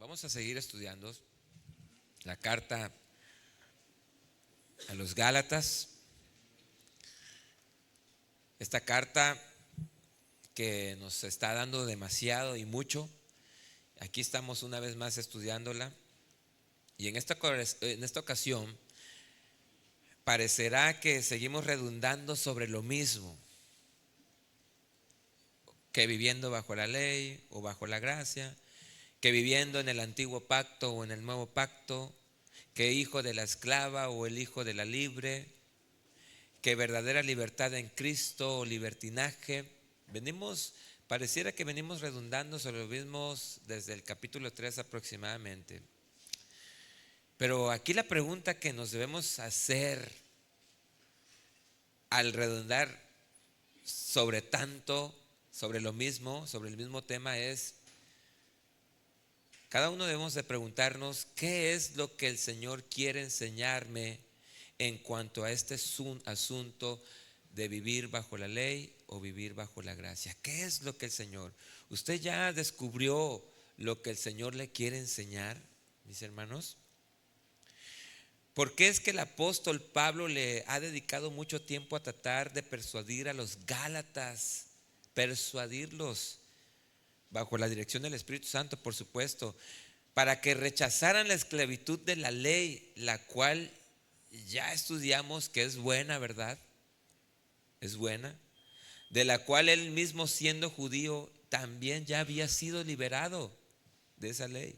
Vamos a seguir estudiando la carta a los Gálatas. Esta carta que nos está dando demasiado y mucho. Aquí estamos una vez más estudiándola. Y en esta ocasión parecerá que seguimos redundando sobre lo mismo, que viviendo bajo la ley o bajo la gracia, que viviendo en el antiguo pacto o en el nuevo pacto, que hijo de la esclava o el hijo de la libre, que verdadera libertad en Cristo o libertinaje. Pareciera que venimos redundando sobre lo mismo desde el capítulo 3 aproximadamente. Pero aquí la pregunta que nos debemos hacer al redundar sobre tanto, sobre lo mismo, sobre el mismo tema es: cada uno debemos de preguntarnos qué es lo que el Señor quiere enseñarme en cuanto a este asunto de vivir bajo la ley o vivir bajo la gracia. ¿Qué es lo que el Señor? ¿Usted ya descubrió lo que el Señor le quiere enseñar, mis hermanos? ¿Por qué es que el apóstol Pablo le ha dedicado mucho tiempo a tratar de persuadir a los Gálatas? Persuadirlos bajo la dirección del Espíritu Santo, por supuesto, para que rechazaran la esclavitud de la ley, la cual ya estudiamos que es buena, ¿verdad? Es buena, de la cual él mismo, siendo judío, también ya había sido liberado de esa ley.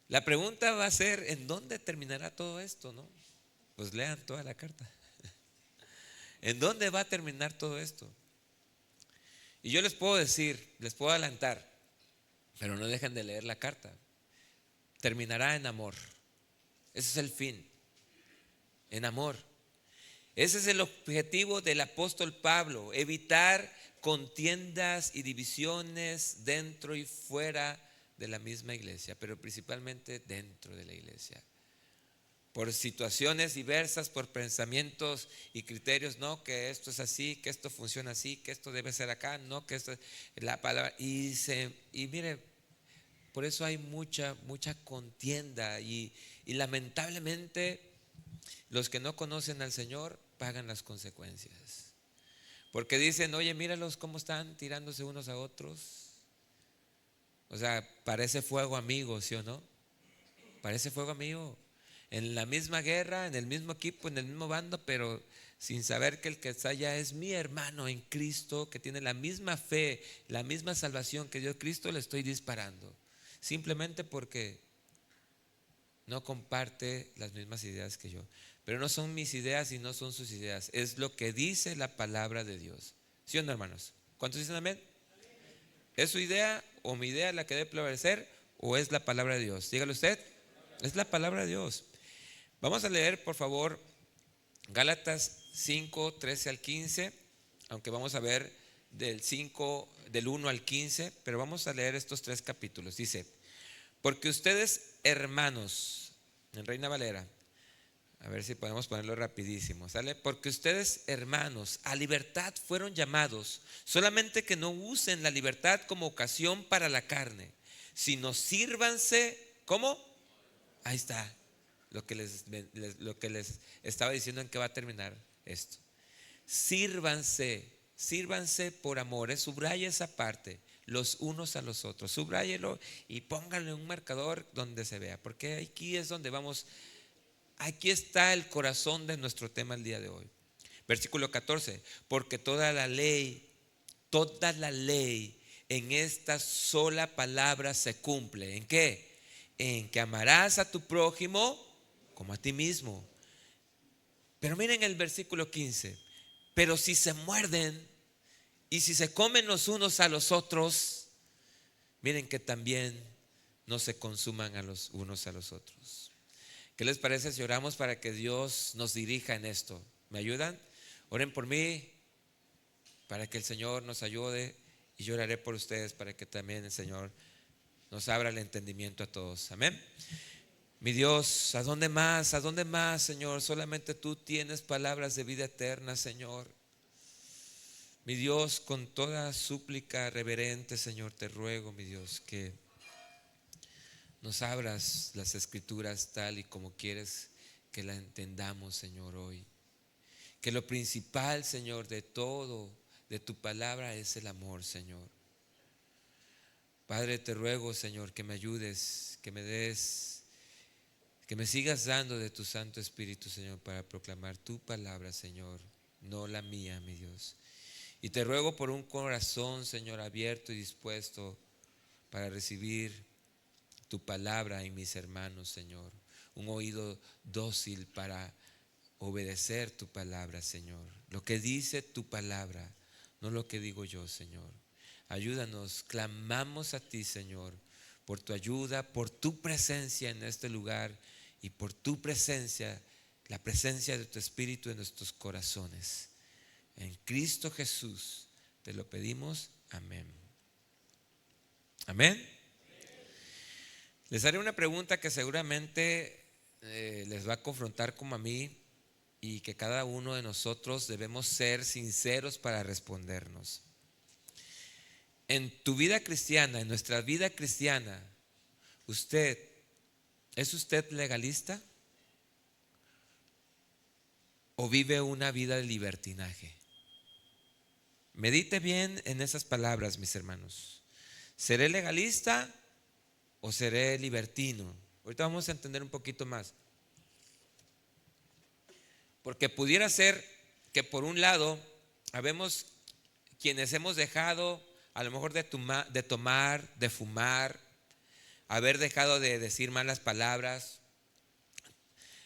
La pregunta va a ser: ¿en dónde terminará todo esto, no? Pues lean toda la carta. ¿En dónde va a terminar todo esto? Y yo les puedo decir, les puedo adelantar, pero no dejen de leer la carta. Terminará en amor. Ese es el fin, en amor. Ese es el objetivo del apóstol Pablo: evitar contiendas y divisiones dentro y fuera de la misma iglesia, pero principalmente dentro de la iglesia. Por situaciones diversas, por pensamientos y criterios, no, que esto es así, que esto funciona así, que esto debe ser acá, no, que esto es la palabra. Y mire, por eso hay mucha contienda y lamentablemente los que no conocen al Señor pagan las consecuencias. Porque dicen: oye, míralos cómo están tirándose unos a otros. O sea, parece fuego amigo, ¿sí o no? Parece fuego amigo. En la misma guerra, en el mismo equipo, en el mismo bando, pero sin saber que el que está allá es mi hermano en Cristo, que tiene la misma fe, la misma salvación que dio Cristo. Le estoy disparando simplemente porque no comparte las mismas ideas que yo. Pero no son mis ideas y no son sus ideas, es lo que dice la palabra de Dios. ¿Sí o no, hermanos? ¿Cuántos dicen amén? ¿Es su idea o mi idea la que debe prevalecer, o es la palabra de Dios? Dígale usted. Es la palabra de Dios. Vamos a leer, por favor, Gálatas 5, 13 al 15, aunque vamos a ver del 1 al 15, pero vamos a leer estos 3 capítulos. Dice: porque ustedes, hermanos, en Reina Valera, a ver si podemos ponerlo rapidísimo, ¿sale? Porque ustedes, hermanos, a libertad fueron llamados, solamente que no usen la libertad como ocasión para la carne, sino sírvanse. ¿Cómo? Ahí está lo que les estaba diciendo en que va a terminar esto. Sírvanse por amor. Subraya esa parte, los unos a los otros. Subráyelo y pónganle un marcador donde se vea, porque aquí es donde vamos. Aquí está el corazón de nuestro tema el día de hoy. Versículo 14: porque toda la ley en esta sola palabra se cumple. ¿En qué? En que amarás a tu prójimo como a ti mismo. Pero miren el versículo 15: pero si se muerden y si se comen los unos a los otros, miren que también no se consuman a los unos a los otros. ¿Qué les parece si oramos para que Dios nos dirija en esto? ¿Me ayudan? Oren por mí para que el Señor nos ayude, y yo oraré por ustedes para que también el Señor nos abra el entendimiento a todos. Amén. Mi Dios, ¿a dónde más? ¿A dónde más, Señor? Solamente tú tienes palabras de vida eterna, Señor. Mi Dios, con toda súplica reverente, Señor, te ruego, mi Dios, que nos abras las escrituras tal y como quieres que la entendamos, Señor, hoy. Que lo principal, Señor, de todo, de tu palabra es el amor, Señor. Padre, te ruego, Señor, que me ayudes, que me des, que me sigas dando de tu Santo Espíritu, Señor, para proclamar tu palabra, Señor, no la mía, mi Dios. Y te ruego por un corazón, Señor, abierto y dispuesto para recibir tu palabra en mis hermanos, Señor. Un oído dócil para obedecer tu palabra, Señor. Lo que dice tu palabra, no lo que digo yo, Señor. Ayúdanos, clamamos a ti, Señor, por tu ayuda, por tu presencia en este lugar y por tu presencia, la presencia de tu Espíritu en nuestros corazones. En Cristo Jesús te lo pedimos. Amén. Amén. Les haré una pregunta que seguramente les va a confrontar como a mí, y que cada uno de nosotros debemos ser sinceros para respondernos. En tu vida cristiana, en nuestra vida cristiana, ¿es usted legalista? ¿O vive una vida de libertinaje? Medite bien en esas palabras, mis hermanos. ¿Seré legalista o seré libertino? Ahorita vamos a entender un poquito más. Porque pudiera ser que por un lado, habemos quienes hemos dejado a lo mejor de tomar, de fumar, haber dejado de decir malas palabras,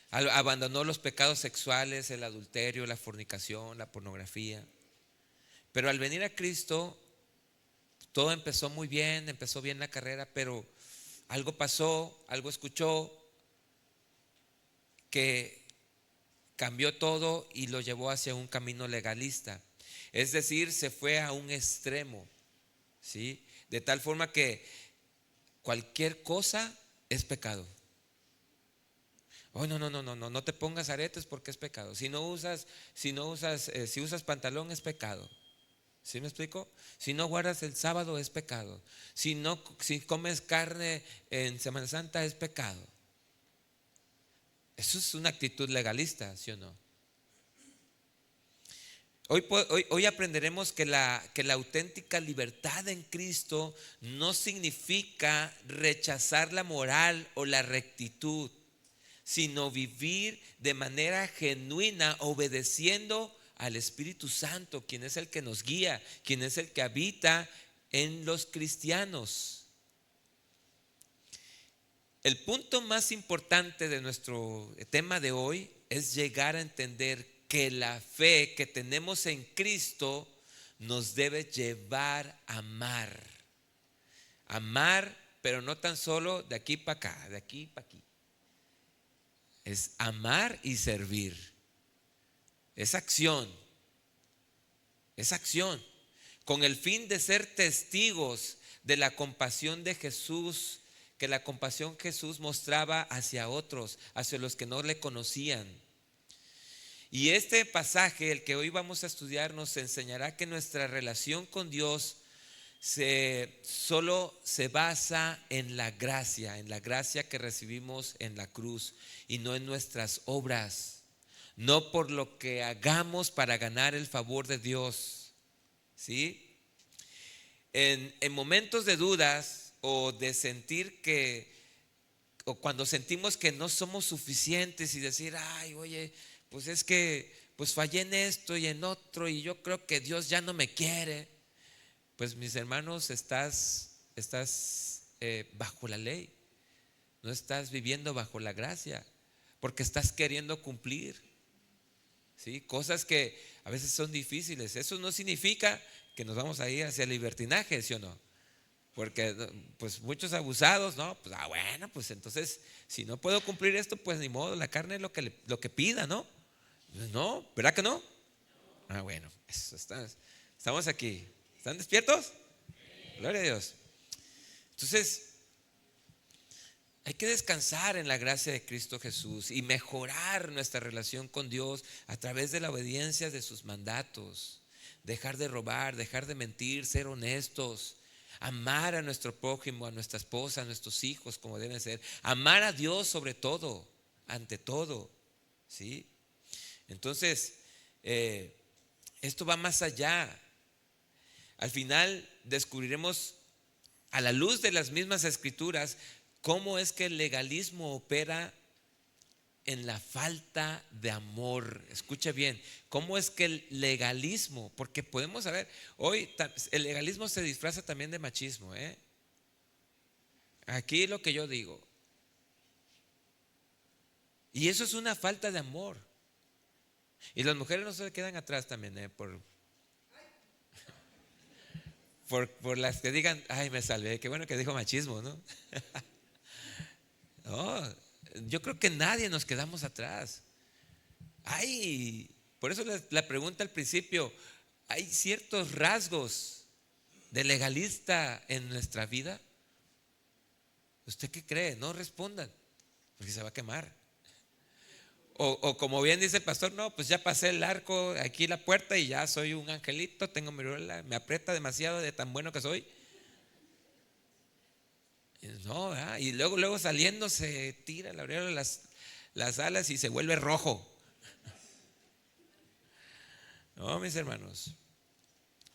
abandonó los pecados sexuales, el adulterio, la fornicación, la pornografía. Pero al venir a Cristo, todo empezó muy bien, empezó bien la carrera, pero algo pasó, algo escuchó que cambió todo y lo llevó hacia un camino legalista. Es decir, se fue a un extremo, ¿sí? De tal forma que cualquier cosa es pecado. Oh, no te pongas aretes porque es pecado. Si usas pantalón es pecado. ¿Sí me explico? Si no guardas el sábado es pecado. Si comes carne en Semana Santa es pecado. Eso es una actitud legalista, ¿sí o no? Hoy aprenderemos que la auténtica libertad en Cristo no significa rechazar la moral o la rectitud, sino vivir de manera genuina, obedeciendo al Espíritu Santo, quien es el que nos guía, quien es el que habita en los cristianos. El punto más importante de nuestro tema de hoy es llegar a entender que la fe que tenemos en Cristo nos debe llevar a amar. Amar, pero no tan solo de aquí para acá, de aquí para aquí. Es amar y servir. Es acción. Es acción. Con el fin de ser testigos de la compasión de Jesús, que la compasión Jesús mostraba hacia otros, hacia los que no le conocían. Y este pasaje, el que hoy vamos a estudiar, nos enseñará que nuestra relación con Dios solo se basa en la gracia que recibimos en la cruz y no en nuestras obras, no por lo que hagamos para ganar el favor de Dios, ¿sí? En momentos de dudas o de sentir o cuando sentimos que no somos suficientes y decir, ay, oye, pues es que pues fallé en esto y en otro y yo creo que Dios ya no me quiere. Pues mis hermanos, estás bajo la ley, no estás viviendo bajo la gracia, porque estás queriendo cumplir, ¿sí? Cosas que a veces son difíciles. Eso no significa que nos vamos a ir hacia el libertinaje, ¿sí o no? Porque pues muchos abusados, ¿no? Pues bueno, pues entonces si no puedo cumplir esto, pues ni modo, la carne es lo que pida, ¿no? No, ¿verdad que no? Bueno, estamos aquí. ¿Están despiertos? Gloria a Dios. Entonces, hay que descansar en la gracia de Cristo Jesús y mejorar nuestra relación con Dios a través de la obediencia de sus mandatos. Dejar de robar, dejar de mentir, ser honestos, amar a nuestro prójimo, a nuestra esposa, a nuestros hijos como deben ser, amar a Dios sobre todo, ante todo, ¿sí? Entonces, esto va más allá. Al final descubriremos a la luz de las mismas escrituras cómo es que el legalismo opera en la falta de amor. Escuche bien, cómo es que el legalismo, porque podemos saber, hoy el legalismo se disfraza también de machismo, ¿eh? Aquí lo que yo digo. Y eso es una falta de amor. Y las mujeres no se quedan atrás también, por las que digan, ay, me salvé, qué bueno que dijo machismo, ¿no? No, yo creo que nadie nos quedamos atrás. Ay, por eso la pregunta al principio, ¿hay ciertos rasgos de legalista en nuestra vida? ¿Usted qué cree? No respondan, porque se va a quemar. O como bien dice el pastor, no, pues ya pasé el arco, aquí la puerta y ya soy un angelito, tengo mi rueda, me aprieta demasiado de tan bueno que soy. No, ¿verdad? Y luego saliendo se tira la aureola las alas y se vuelve rojo. No, mis hermanos,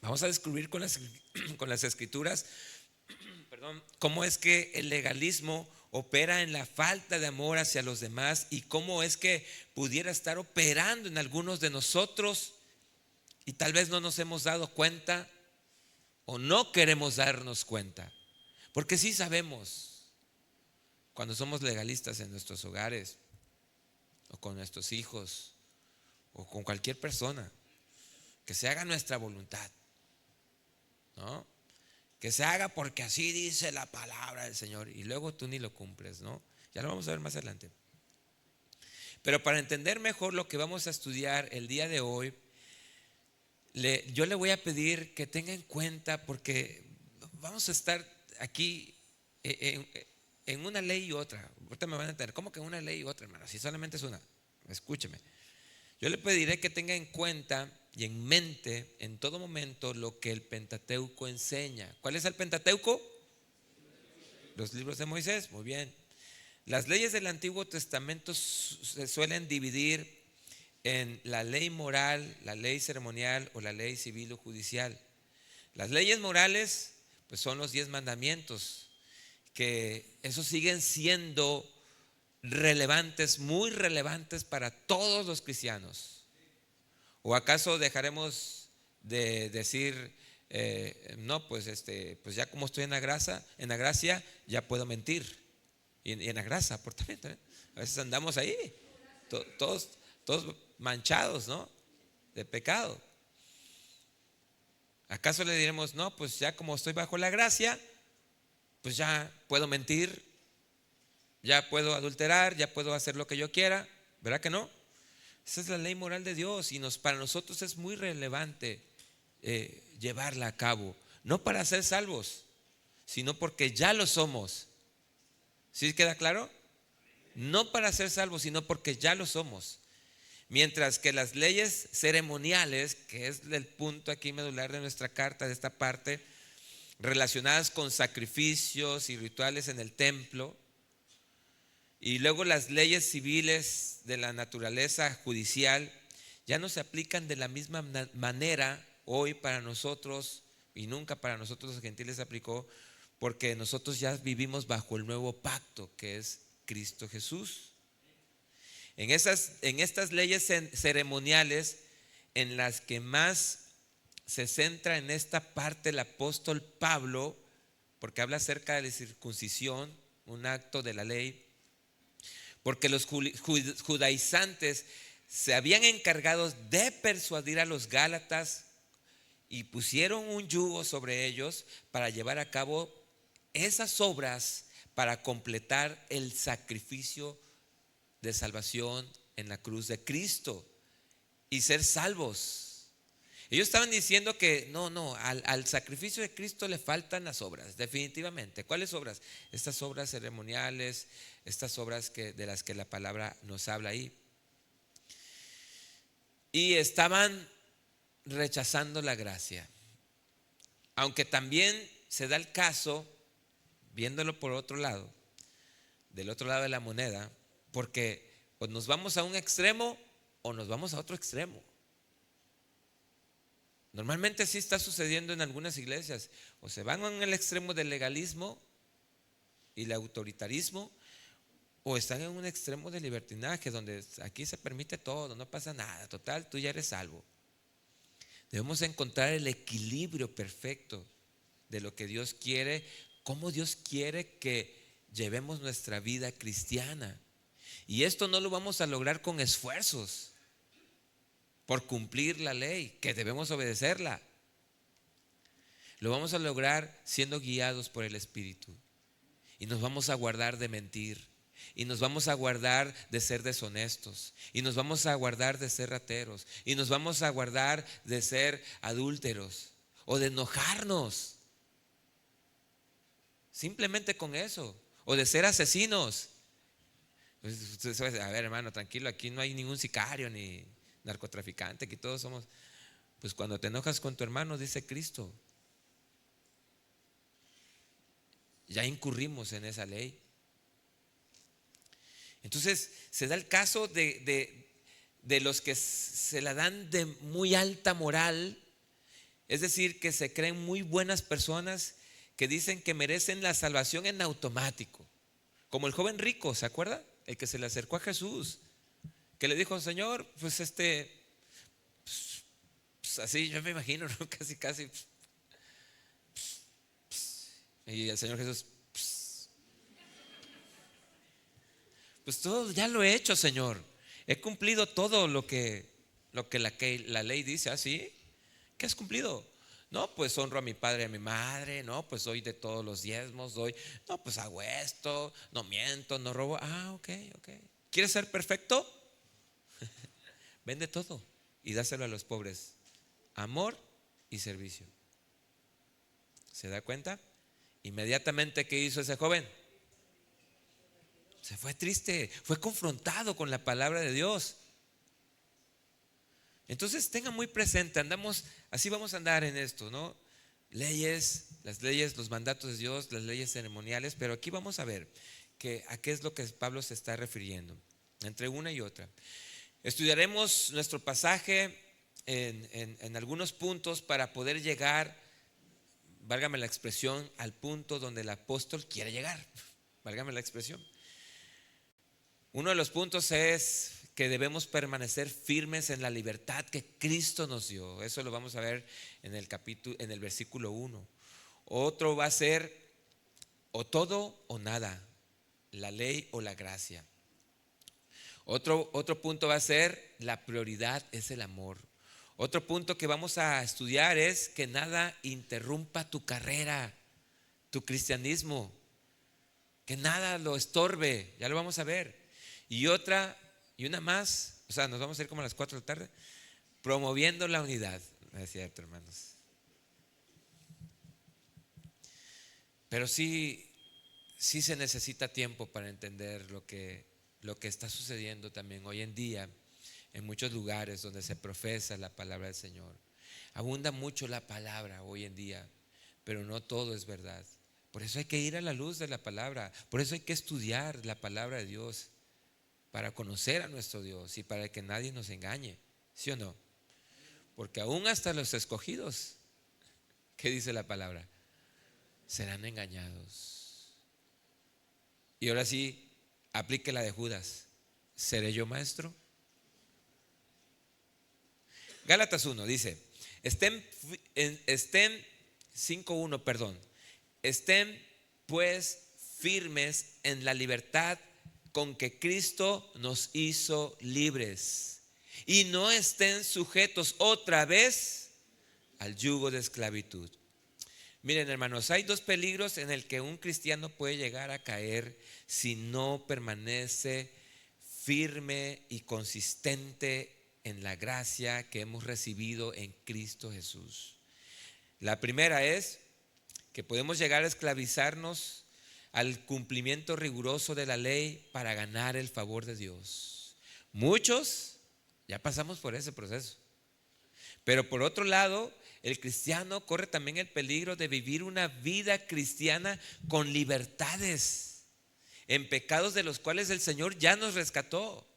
vamos a descubrir con las escrituras, perdón, cómo es que el legalismo opera en la falta de amor hacia los demás y cómo es que pudiera estar operando en algunos de nosotros y tal vez no nos hemos dado cuenta o no queremos darnos cuenta. Porque sí sabemos cuando somos legalistas en nuestros hogares o con nuestros hijos o con cualquier persona, que se haga nuestra voluntad, ¿no? Que se haga porque así dice la palabra del Señor y luego tú ni lo cumples, ¿no? Ya lo vamos a ver más adelante. Pero para entender mejor lo que vamos a estudiar el día de hoy, yo le voy a pedir que tenga en cuenta, porque vamos a estar aquí en una ley y otra. Ahorita me van a entender, ¿cómo que una ley y otra, hermano? Si solamente es una, escúcheme. Yo le pediré que tenga en cuenta y en mente en todo momento lo que el Pentateuco enseña. ¿Cuál es el Pentateuco? Los libros de Moisés, muy bien. Las leyes del Antiguo Testamento se suelen dividir en la ley moral, la ley ceremonial o la ley civil o judicial. Las leyes morales, pues son los 10 mandamientos, que esos siguen siendo relevantes, muy relevantes para todos los cristianos. ¿O acaso dejaremos de decir, no, pues pues ya como estoy en la gracia, ya puedo mentir? Y en la gracia, por también. A veces andamos ahí, todos manchados, ¿no? De pecado. ¿Acaso le diremos, no, pues ya como estoy bajo la gracia, pues ya puedo mentir, ya puedo adulterar, ya puedo hacer lo que yo quiera? ¿Verdad que no? Esa es la ley moral de Dios y para nosotros es muy relevante llevarla a cabo. No para ser salvos, sino porque ya lo somos. ¿Sí queda claro? No para ser salvos, sino porque ya lo somos. Mientras que las leyes ceremoniales, que es el punto aquí medular de nuestra carta, de esta parte, relacionadas con sacrificios y rituales en el templo, y luego las leyes civiles de la naturaleza judicial, ya no se aplican de la misma manera hoy para nosotros, y nunca para nosotros los gentiles se aplicó, porque nosotros ya vivimos bajo el nuevo pacto, que es Cristo Jesús. En estas leyes ceremoniales, en las que más se centra en esta parte el apóstol Pablo, porque habla acerca de la circuncisión, un acto de la ley, porque los judaizantes se habían encargado de persuadir a los gálatas y pusieron un yugo sobre ellos para llevar a cabo esas obras para completar el sacrificio de salvación en la cruz de Cristo y ser salvos. Ellos estaban diciendo que no, al sacrificio de Cristo le faltan las obras, definitivamente. ¿Cuáles obras? Estas obras ceremoniales, estas obras de las que la palabra nos habla ahí. Y estaban rechazando la gracia. Aunque también se da el caso, viéndolo por otro lado, del otro lado de la moneda, porque o nos vamos a un extremo o nos vamos a otro extremo. Normalmente así está sucediendo en algunas iglesias. O se van en el extremo del legalismo y el autoritarismo, o están en un extremo de libertinaje, donde aquí se permite todo, no pasa nada, total, tú ya eres salvo. Debemos encontrar el equilibrio perfecto de lo que Dios quiere, cómo Dios quiere que llevemos nuestra vida cristiana. Y esto no lo vamos a lograr con esfuerzos por cumplir la ley, que debemos obedecerla. Lo vamos a lograr siendo guiados por el Espíritu. Y nos vamos a guardar de mentir. Y nos vamos a guardar de ser deshonestos. Y nos vamos a guardar de ser rateros. Y nos vamos a guardar de ser adúlteros. O de enojarnos. Simplemente con eso. O de ser asesinos. Pues usted sabe, a ver, hermano, tranquilo, aquí no hay ningún sicario ni narcotraficante, aquí todos somos. Pues cuando te enojas con tu hermano, dice Cristo, ya incurrimos en esa ley. Entonces se da el caso de los que se la dan de muy alta moral, es decir, que se creen muy buenas personas, que dicen que merecen la salvación en automático, como el joven rico, ¿se acuerda? El que se le acercó a Jesús, que le dijo: Señor, pues así yo me imagino, ¿no? Casi. Y el Señor Jesús: pues todo ya lo he hecho, Señor. He cumplido todo lo que la ley dice. ¿Ah, sí? ¿Qué has cumplido? No, pues honro a mi padre y a mi madre. No, pues doy de todos los diezmos. No, pues hago esto. No miento, no robo. Ah, ok. ¿Quieres ser perfecto? Vende todo y dáselo a los pobres. Amor y servicio. ¿Se da cuenta? Inmediatamente, ¿qué hizo ese joven? Se fue triste, fue confrontado con la palabra de Dios. Entonces tenga muy presente, así vamos a andar en esto, ¿no? Las leyes, los mandatos de Dios, las leyes ceremoniales, pero aquí vamos a ver a qué es lo que Pablo se está refiriendo, entre una y otra. Estudiaremos nuestro pasaje en algunos puntos para poder llegar, válgame la expresión, al punto donde el apóstol quiere llegar, válgame la expresión. Uno de los puntos es que debemos permanecer firmes en la libertad que Cristo nos dio. Eso lo vamos a ver en el versículo 1. Otro va a ser o todo o nada, la ley o la gracia. Otro punto va a ser la prioridad es el amor. Otro punto que vamos a estudiar es que nada interrumpa tu carrera, tu cristianismo, que nada lo estorbe. Ya lo vamos a ver. Y una más, o sea, nos vamos a ir como a las 4 de la tarde, promoviendo la unidad. No es cierto, hermanos. Pero sí se necesita tiempo para entender lo que está sucediendo también hoy en día en muchos lugares donde se profesa la palabra del Señor. Abunda mucho la palabra hoy en día, pero no todo es verdad. Por eso hay que ir a la luz de la palabra, por eso hay que estudiar la palabra de Dios, para conocer a nuestro Dios y para que nadie nos engañe, ¿sí o no? Porque aún hasta los escogidos, ¿qué dice la palabra? Serán engañados. Y ahora sí, aplique la de Judas. ¿Seré yo maestro? Gálatas 1 dice: estén 5:1, perdón. Estén pues firmes en la libertad con que Cristo nos hizo libres, y no estén sujetos otra vez al yugo de esclavitud. Miren, hermanos, hay dos peligros en el que un cristiano puede llegar a caer si no permanece firme y consistente en la gracia que hemos recibido en Cristo Jesús. La primera es que podemos llegar a esclavizarnos al cumplimiento riguroso de la ley para ganar el favor de Dios. Muchos ya pasamos por ese proceso. Pero por otro lado, El cristiano corre también el peligro de vivir una vida cristiana con libertades, en pecados de los cuales el Señor ya nos rescató.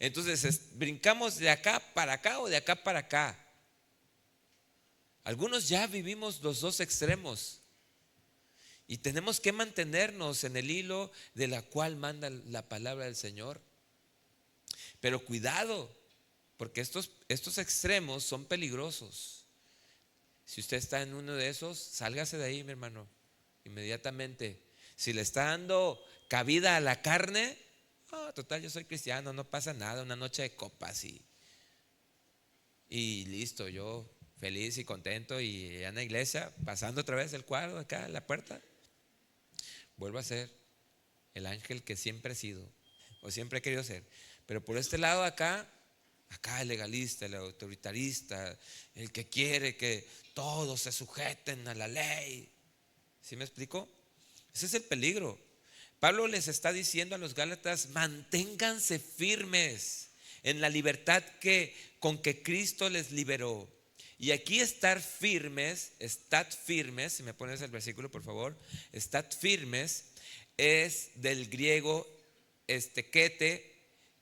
Entonces brincamos de acá para acá o de acá para acá. Algunos ya vivimos los dos extremos y tenemos que mantenernos en el hilo de la cual manda la palabra del Señor. Pero cuidado, porque estos extremos son peligrosos. Si usted está en uno de esos, sálgase de ahí, mi hermano, inmediatamente. Si le está dando cabida a la carne, total, yo soy cristiano, no pasa nada, una noche de copas y listo, yo feliz y contento y en la iglesia, pasando otra vez el cuadro acá en la puerta, vuelvo a ser el ángel que siempre he sido o siempre he querido ser. Pero por este lado acá el legalista, el autoritarista, el que quiere que todos se sujeten a la ley. ¿Sí me explico? Ese es el peligro. Pablo les está diciendo a los Gálatas: manténganse firmes en la libertad con que Cristo les liberó. Y aquí estad firmes, si me pones el versículo por favor, estad firmes, es del griego estekete,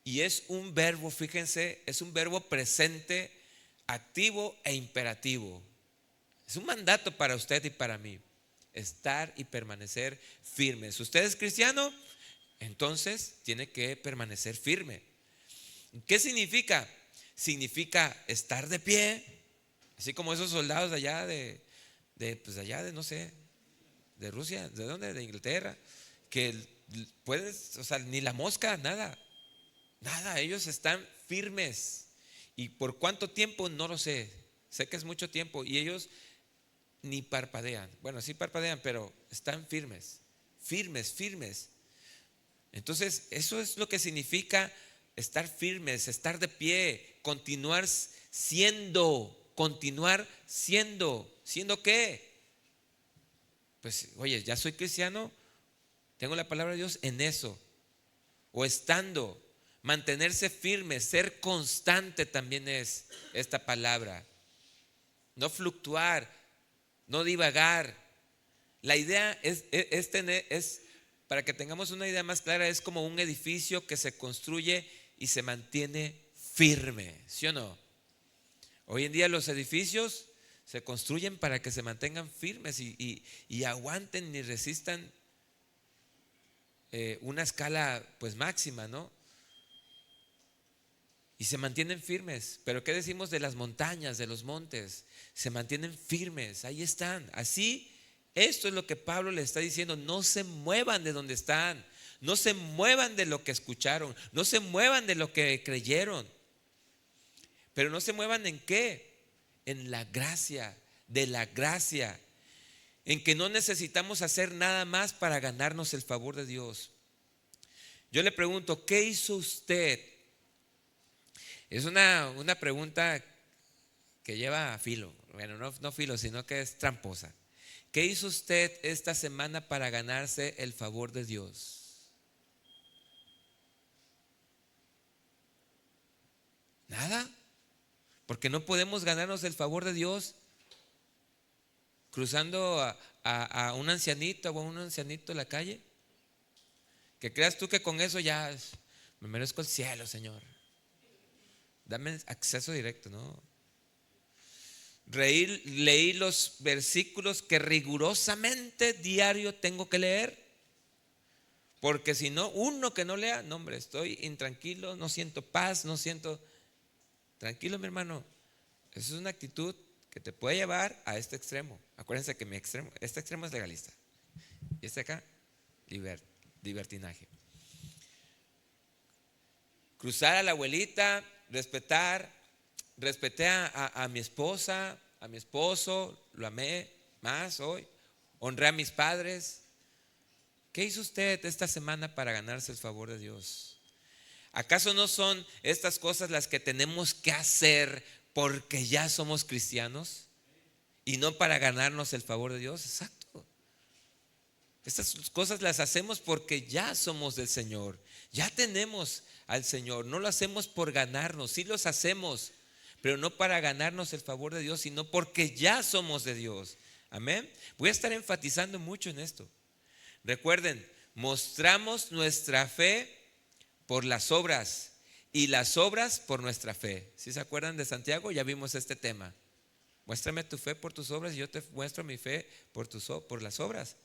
y es un verbo, fíjense, es un verbo presente, activo e imperativo. Es un mandato para usted y para mí, estar y permanecer firmes. ¿Usted es cristiano? Entonces tiene que permanecer firme. ¿Qué significa? Significa estar de pie, así como esos soldados de allá pues allá de no sé, de Rusia, ¿de dónde? De Inglaterra, que puedes, o sea, ni la mosca, nada, ellos están firmes. ¿Y por cuánto tiempo? No lo sé. Sé que es mucho tiempo. Y ellos ni parpadean. Bueno, sí parpadean, pero están firmes. Firmes. Entonces, eso es lo que significa estar firmes, estar de pie, continuar siendo. ¿Siendo qué? Pues, oye, ya soy cristiano, tengo la palabra de Dios en eso. O estando. Mantenerse firme, ser constante también es esta palabra. No fluctuar, no divagar. La idea es para que tengamos una idea más clara, es como un edificio que se construye y se mantiene firme, ¿sí o no? Hoy en día los edificios se construyen para que se mantengan firmes y aguanten y resistan una escala pues máxima, ¿no? Y se mantienen firmes. Pero ¿qué decimos de las montañas, de los montes? Se mantienen firmes, ahí están. Así, esto es lo que Pablo le está diciendo: no se muevan de donde están, no se muevan de lo que escucharon, no se muevan de lo que creyeron. Pero no se muevan ¿en qué? En la gracia, de la gracia, en que no necesitamos hacer nada más para ganarnos el favor de Dios. Yo le pregunto, ¿qué hizo usted? Es una pregunta que lleva a filo. Bueno, no filo, sino que es tramposa. ¿Qué hizo usted esta semana para ganarse el favor de Dios? Nada. Porque no podemos ganarnos el favor de Dios cruzando a un ancianito o a un ancianito en la calle. Que creas tú que con eso ya me merezco el cielo, Señor. Dame acceso directo, ¿no? Leí los versículos que rigurosamente diario tengo que leer. Porque si no, uno que no lea, no hombre, estoy intranquilo, no siento paz, no siento. Tranquilo, mi hermano. Esa es una actitud que te puede llevar a este extremo. Acuérdense que este extremo es legalista. Y este acá, libertinaje. Cruzar a la abuelita, respeté a mi esposa, a mi esposo, lo amé más hoy, honré a mis padres. ¿Qué hizo usted esta semana para ganarse el favor de Dios? ¿Acaso no son estas cosas las que tenemos que hacer porque ya somos cristianos y no para ganarnos el favor de Dios? Exacto. Estas cosas las hacemos porque ya somos del Señor, ya tenemos al Señor. No lo hacemos por ganarnos, sí los hacemos, pero no para ganarnos el favor de Dios, sino porque ya somos de Dios. Amén. Voy a estar enfatizando mucho en esto. Recuerden, mostramos nuestra fe por las obras y las obras por nuestra fe. ¿Sí se acuerdan de Santiago? Ya vimos este tema. Muéstrame tu fe por tus obras y yo te muestro mi fe por las obras.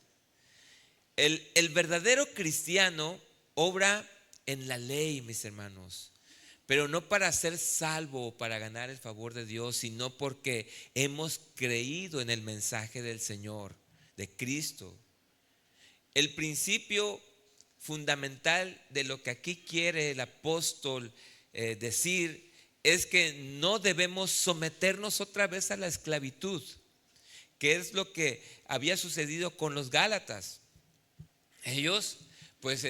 El verdadero cristiano obra en la ley, mis hermanos, pero no para ser salvo o para ganar el favor de Dios, sino porque hemos creído en el mensaje del Señor, de Cristo. El principio fundamental de lo que aquí quiere el apóstol decir es que no debemos someternos otra vez a la esclavitud, que es lo que había sucedido con los Gálatas. Ellos pues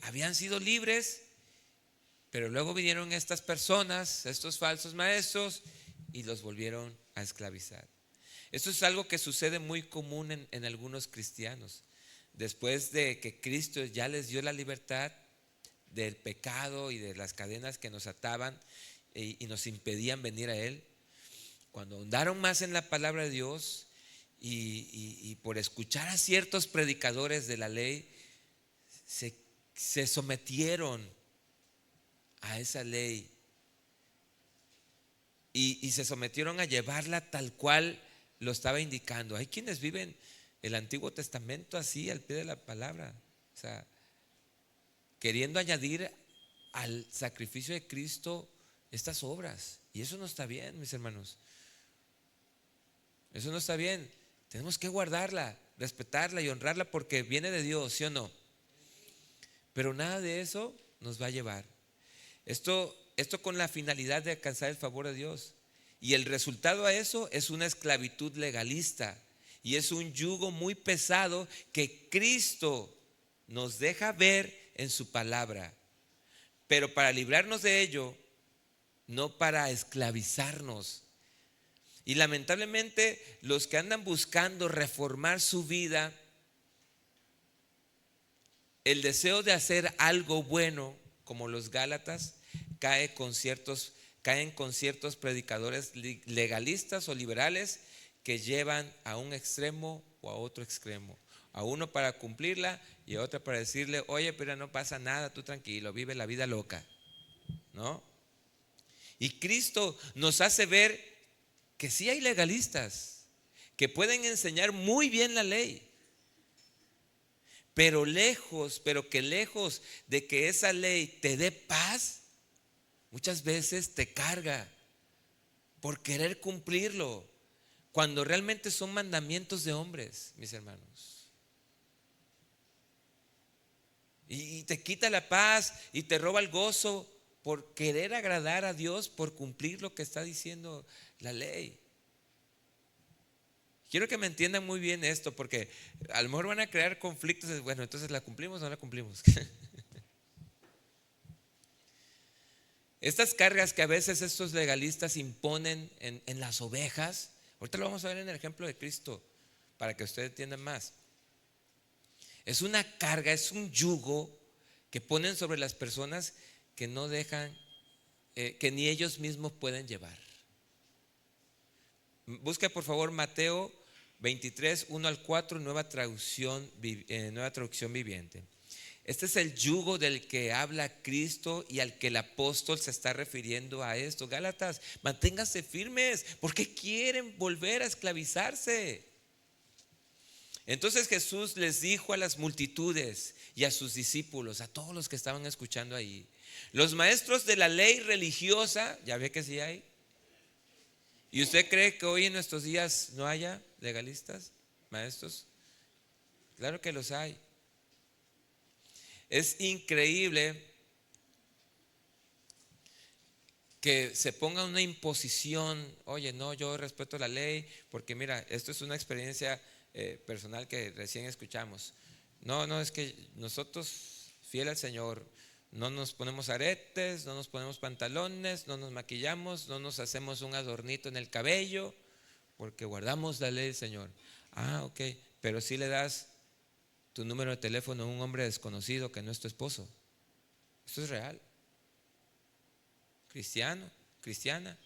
habían sido libres, pero luego vinieron estas personas, estos falsos maestros, y los volvieron a esclavizar. Esto es algo que sucede muy común en algunos cristianos. Después de que Cristo ya les dio la libertad del pecado y de las cadenas que nos ataban y nos impedían venir a Él, cuando ahondaron más en la palabra de Dios y por escuchar a ciertos predicadores de la ley, se sometieron a esa ley y se sometieron a llevarla tal cual lo estaba indicando. Hay quienes viven el Antiguo Testamento así, al pie de la palabra, o sea, queriendo añadir al sacrificio de Cristo estas obras, y eso no está bien, mis hermanos. Eso no está bien. Tenemos que guardarla, respetarla y honrarla porque viene de Dios, ¿sí o no? Pero nada de eso nos va a llevar esto con la finalidad de alcanzar el favor de Dios. Y el resultado a eso es una esclavitud legalista y es un yugo muy pesado que Cristo nos deja ver en su palabra, pero para librarnos de ello, no para esclavizarnos. Y lamentablemente los que andan buscando reformar su vida, el deseo de hacer algo bueno, como los Gálatas, caen con ciertos predicadores legalistas o liberales que llevan a un extremo o a otro extremo. A uno para cumplirla y a otro para decirle, oye, pero no pasa nada, tú tranquilo, vive la vida loca, ¿no? Y Cristo nos hace ver que sí hay legalistas que pueden enseñar muy bien la ley, pero que lejos de que esa ley te dé paz, muchas veces te carga por querer cumplirlo, cuando realmente son mandamientos de hombres, mis hermanos. Y te quita la paz y te roba el gozo por querer agradar a Dios, por cumplir lo que está diciendo la ley. Quiero que me entiendan muy bien esto, porque a lo mejor van a crear conflictos. Bueno, entonces ¿la cumplimos o no la cumplimos? Estas cargas que a veces estos legalistas imponen en las ovejas, ahorita lo vamos a ver en el ejemplo de Cristo, para que ustedes entiendan más. Es una carga, es un yugo que ponen sobre las personas que no dejan, que ni ellos mismos pueden llevar. Busca por favor Mateo 23, 1 al 4, nueva traducción viviente. Este es el yugo del que habla Cristo y al que el apóstol se está refiriendo a esto. Gálatas, manténganse firmes, porque quieren volver a esclavizarse. Entonces Jesús les dijo a las multitudes y a sus discípulos, a todos los que estaban escuchando ahí, los maestros de la ley religiosa, ya ve que sí hay. ¿Y usted cree que hoy en nuestros días no haya legalistas, maestros? Claro que los hay. Es increíble que se ponga una imposición. Oye, no, yo respeto la ley porque mira, esto es una experiencia personal que recién escuchamos. No, es que nosotros, fiel al Señor, no nos ponemos aretes, no nos ponemos pantalones, no nos maquillamos, no nos hacemos un adornito en el cabello, porque guardamos la ley del Señor. Ah, ok, pero si le das tu número de teléfono a un hombre desconocido que no es tu esposo. Esto es real. Cristiano, cristiana.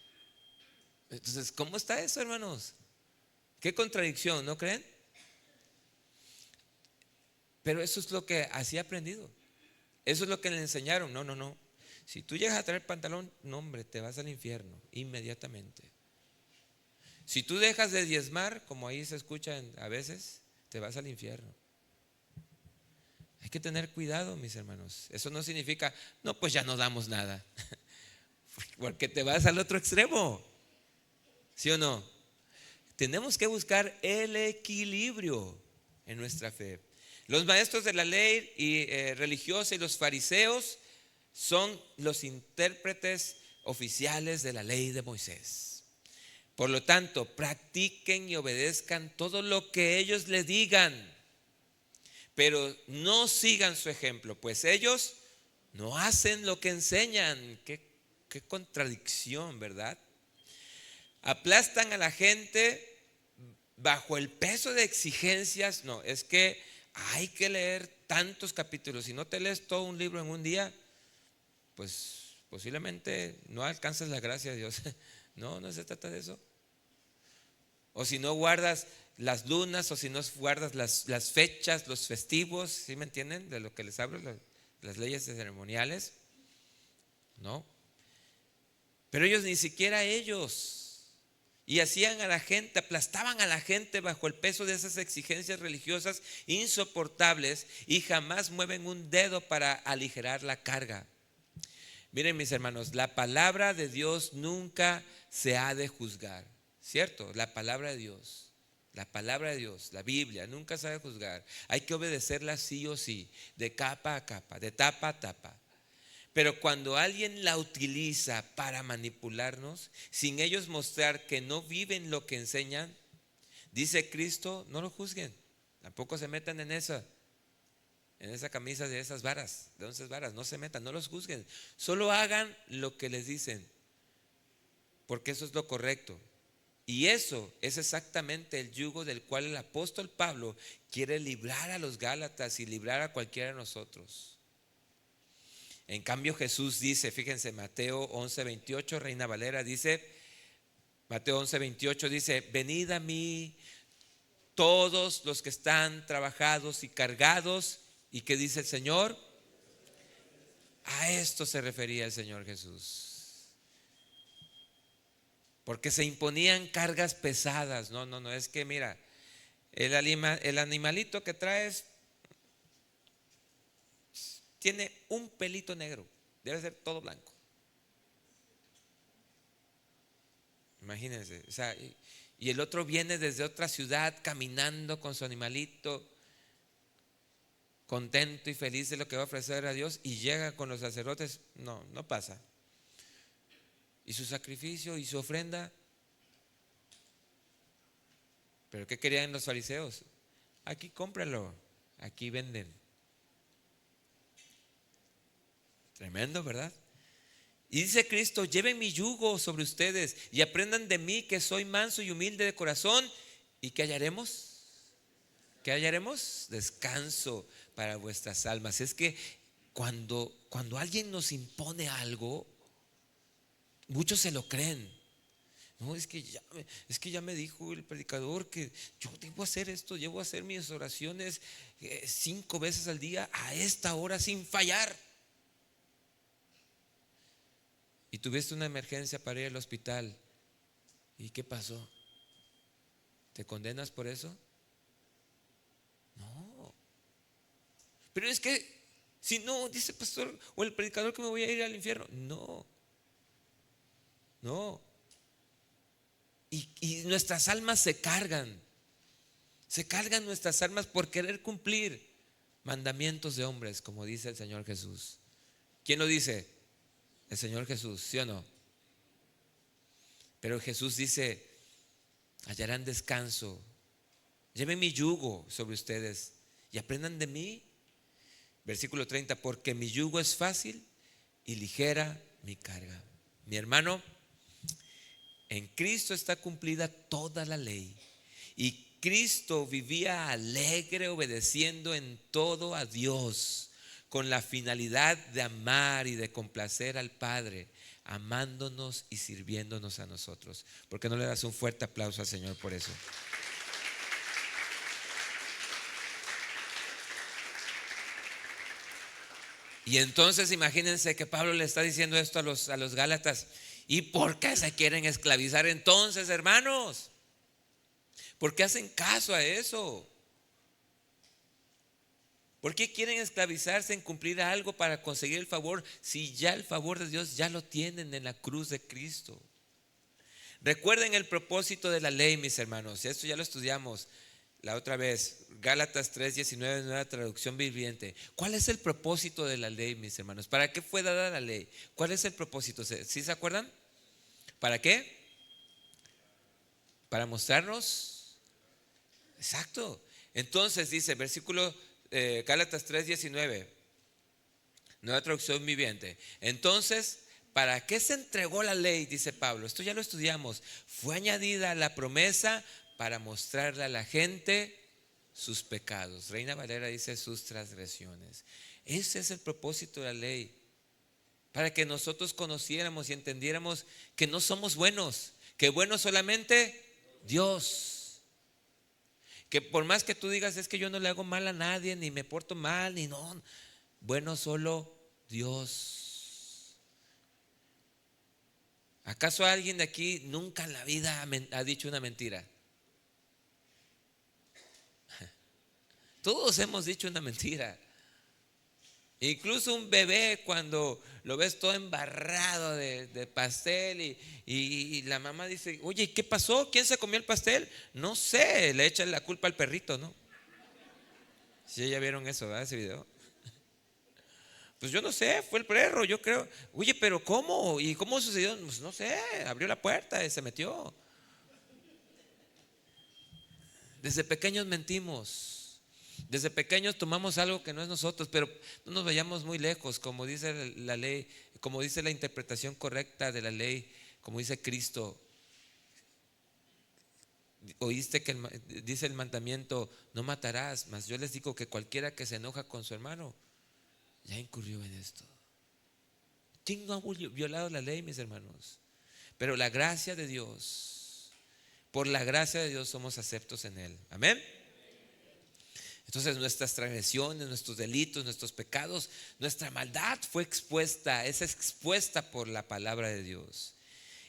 Entonces, ¿cómo está eso, hermanos? Qué contradicción, ¿no creen? Pero eso es lo que así he aprendido. Eso es lo que le enseñaron. No, no, no. Si tú llegas a traer pantalón, no, hombre, te vas al infierno inmediatamente. Si tú dejas de diezmar, como ahí se escucha a veces, te vas al infierno. Hay que tener cuidado, mis hermanos. Eso no significa, no, pues ya no damos nada. Porque te vas al otro extremo. ¿Sí o no? Tenemos que buscar el equilibrio en nuestra fe. Los maestros de la ley religiosa y los fariseos son los intérpretes oficiales de la ley de Moisés. Por lo tanto, practiquen y obedezcan todo lo que ellos les digan, pero no sigan su ejemplo, pues ellos no hacen lo que enseñan. Qué contradicción, ¿verdad? Aplastan a la gente bajo el peso de exigencias. No, es que hay que leer tantos capítulos. Si no te lees todo un libro en un día, pues posiblemente no alcanzas la gracia de Dios. No, no se trata de eso. O si no guardas las lunas, o si no guardas las fechas, los festivos, ¿sí me entienden? De lo que les hablo, las leyes ceremoniales. No. Pero ellos, ni siquiera ellos. Y hacían a la gente, aplastaban a la gente bajo el peso de esas exigencias religiosas insoportables y jamás mueven un dedo para aligerar la carga. Miren, mis hermanos, la palabra de Dios nunca se ha de juzgar, ¿cierto? La palabra de Dios, la Biblia, nunca se ha de juzgar. Hay que obedecerla sí o sí, de capa a capa, de tapa a tapa. Pero cuando alguien la utiliza para manipularnos, sin ellos mostrar que no viven lo que enseñan, dice Cristo, no lo juzguen, tampoco se metan en esa camisa de esas varas, de 11 varas, no se metan, no los juzguen, solo hagan lo que les dicen, porque eso es lo correcto. Y eso es exactamente el yugo del cual el apóstol Pablo quiere librar a los Gálatas y librar a cualquiera de nosotros. En cambio, Jesús dice, fíjense, Mateo 11:28, Reina Valera dice, Mateo 11:28 dice, venid a mí todos los que están trabajados y cargados. ¿Y qué dice el Señor? A esto se refería el Señor Jesús. Porque se imponían cargas pesadas. No, es que mira, el animalito que traes tiene un pelito negro, debe ser todo blanco. Imagínense, o sea, y el otro viene desde otra ciudad caminando con su animalito, contento y feliz de lo que va a ofrecer a Dios, y llega con los sacerdotes. No pasa. Y su sacrificio y su ofrenda. ¿Pero qué querían los fariseos? Aquí cómpralo, aquí venden. Tremendo, ¿verdad? Y dice Cristo, lleven mi yugo sobre ustedes y aprendan de mí, que soy manso y humilde de corazón. ¿Y qué hallaremos? ¿Qué hallaremos? Descanso para vuestras almas. Es que cuando alguien nos impone algo, muchos se lo creen. No, es que ya me dijo el predicador que yo debo hacer esto, debo hacer mis oraciones 5 veces al día a esta hora sin fallar. Y tuviste una emergencia para ir al hospital. ¿Y qué pasó? ¿Te condenas por eso? No. Pero es que si no, dice el pastor o el predicador que me voy a ir al infierno. No. Y nuestras almas se cargan nuestras almas por querer cumplir mandamientos de hombres, como dice el Señor Jesús. ¿Quién lo dice? El Señor Jesús, ¿sí o no? Pero Jesús dice, hallarán descanso, lleven mi yugo sobre ustedes y aprendan de mí. Versículo 30, porque mi yugo es fácil y ligera mi carga. Mi hermano, en Cristo está cumplida toda la ley, y Cristo vivía alegre, obedeciendo en todo a Dios, con la finalidad de amar y de complacer al Padre, amándonos y sirviéndonos a nosotros. ¿Por qué no le das un fuerte aplauso al Señor por eso? Y entonces imagínense que Pablo le está diciendo esto a los Gálatas. ¿Y por qué se quieren esclavizar entonces, hermanos? ¿Por qué hacen caso a eso? ¿Por qué quieren esclavizarse en cumplir algo para conseguir el favor si ya el favor de Dios ya lo tienen en la cruz de Cristo? Recuerden el propósito de la ley, mis hermanos. Esto ya lo estudiamos la otra vez. Gálatas 3:19, nueva traducción viviente. ¿Cuál es el propósito de la ley, mis hermanos? ¿Para qué fue dada la ley? ¿Cuál es el propósito? ¿Sí se acuerdan? ¿Para qué? Para mostrarnos. Exacto. Entonces dice, versículo Gálatas 3:19, nueva traducción viviente. Entonces, ¿para qué se entregó la ley? Dice Pablo. Esto ya lo estudiamos. Fue añadida la promesa para mostrarle a la gente sus pecados. Reina Valera dice sus transgresiones. Ese es el propósito de la ley. Para que nosotros conociéramos y entendiéramos que no somos buenos, que bueno solamente Dios. Que por más que tú digas, es que yo no le hago mal a nadie, ni me porto mal, ni no. Bueno, solo Dios. ¿Acaso alguien de aquí nunca en la vida ha dicho una mentira? Todos hemos dicho una mentira. Incluso un bebé, cuando lo ves todo embarrado de pastel y la mamá dice, oye, ¿qué pasó? ¿Quién se comió el pastel? No sé, le echan la culpa al perrito, ¿no? Si ya vieron eso, ¿verdad? Ese video. Pues yo no sé, fue el perro, yo creo. Oye, pero ¿cómo? ¿Y cómo sucedió? Pues no sé, abrió la puerta y se metió. Desde pequeños mentimos. Desde pequeños tomamos algo que no es nosotros, pero no nos vayamos muy lejos, como dice la ley, como dice la interpretación correcta de la ley, como dice Cristo. Oíste que dice el mandamiento, no matarás, mas yo les digo que cualquiera que se enoja con su hermano ya incurrió en esto. ¿Quién no ha violado la ley, mis hermanos? Pero la gracia de Dios, por la gracia de Dios somos aceptos en Él. Amén. Entonces nuestras transgresiones, nuestros delitos, nuestros pecados, nuestra maldad fue expuesta, es expuesta por la palabra de Dios.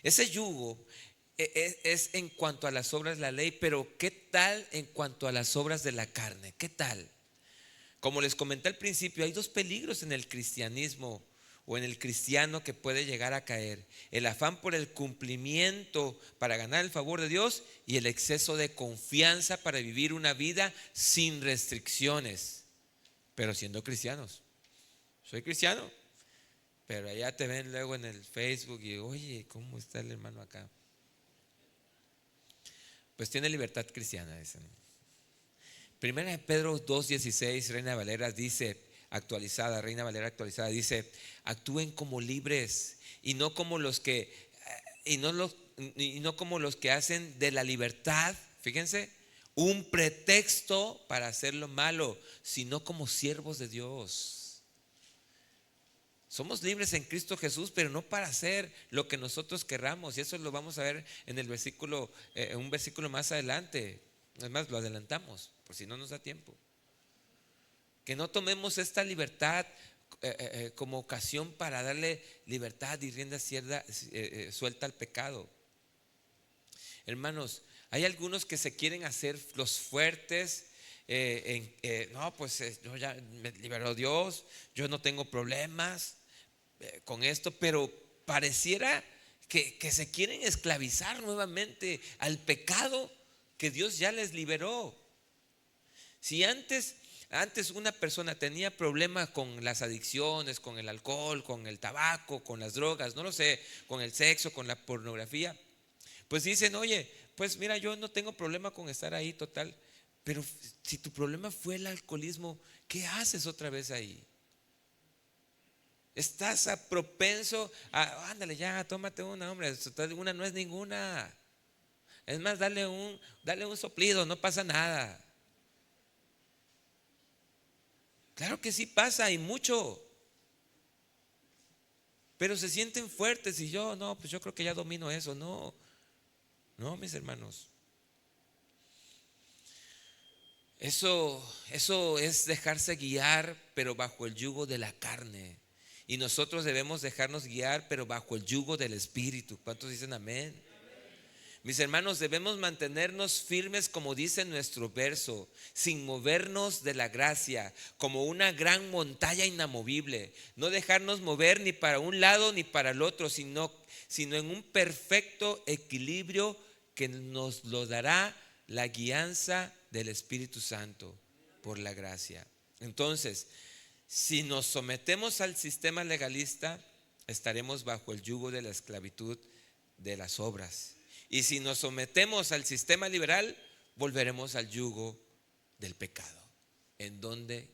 Ese yugo es en cuanto a las obras de la ley, pero ¿qué tal en cuanto a las obras de la carne? ¿Qué tal? Como les comenté al principio, hay dos peligros en el cristianismo o en el cristiano que puede llegar a caer: el afán por el cumplimiento para ganar el favor de Dios y el exceso de confianza para vivir una vida sin restricciones, pero siendo cristianos. Soy cristiano, pero allá te ven luego en el Facebook y oye, ¿cómo está el hermano acá? Pues tiene libertad cristiana, dicen. Primera de Pedro 2:16, Reina Valera dice, Reina Valera actualizada, dice: actúen como libres y no como los que y no como los que hacen de la libertad, fíjense, un pretexto para hacer lo malo, sino como siervos de Dios. Somos libres en Cristo Jesús, pero no para hacer lo que nosotros querramos, y eso lo vamos a ver en el versículo, un versículo más adelante. Además, lo adelantamos, por si no nos da tiempo. Que no tomemos esta libertad como ocasión para darle libertad y rienda suelta al pecado. Hermanos, hay algunos que se quieren hacer los fuertes. No, pues yo ya me liberó Dios, yo no tengo problemas con esto, pero pareciera que se quieren esclavizar nuevamente al pecado que Dios ya les liberó. Si antes una persona tenía problemas con las adicciones, con el alcohol, con el tabaco, con las drogas, no lo sé, con el sexo, con la pornografía, pues dicen, oye, pues mira, yo no tengo problema con estar ahí total, pero si tu problema fue el alcoholismo, ¿qué haces otra vez ahí? Estás propenso a, ándale ya, tómate una, hombre, una no es ninguna. Es más, dale un soplido, no pasa nada. Claro que sí pasa y mucho. Pero se sienten fuertes y yo, no, pues yo creo que ya domino eso. No, no, mis hermanos. Eso es dejarse guiar, pero bajo el yugo de la carne. Y nosotros debemos dejarnos guiar, pero bajo el yugo del Espíritu. ¿Cuántos dicen amén? Mis hermanos, debemos mantenernos firmes, como dice nuestro verso, sin movernos de la gracia, como una gran montaña inamovible. No dejarnos mover ni para un lado ni para el otro, sino en un perfecto equilibrio que nos lo dará la guianza del Espíritu Santo por la gracia. Entonces, si nos sometemos al sistema legalista, estaremos bajo el yugo de la esclavitud de las obras. Y si nos sometemos al sistema liberal, volveremos al yugo del pecado. ¿En dónde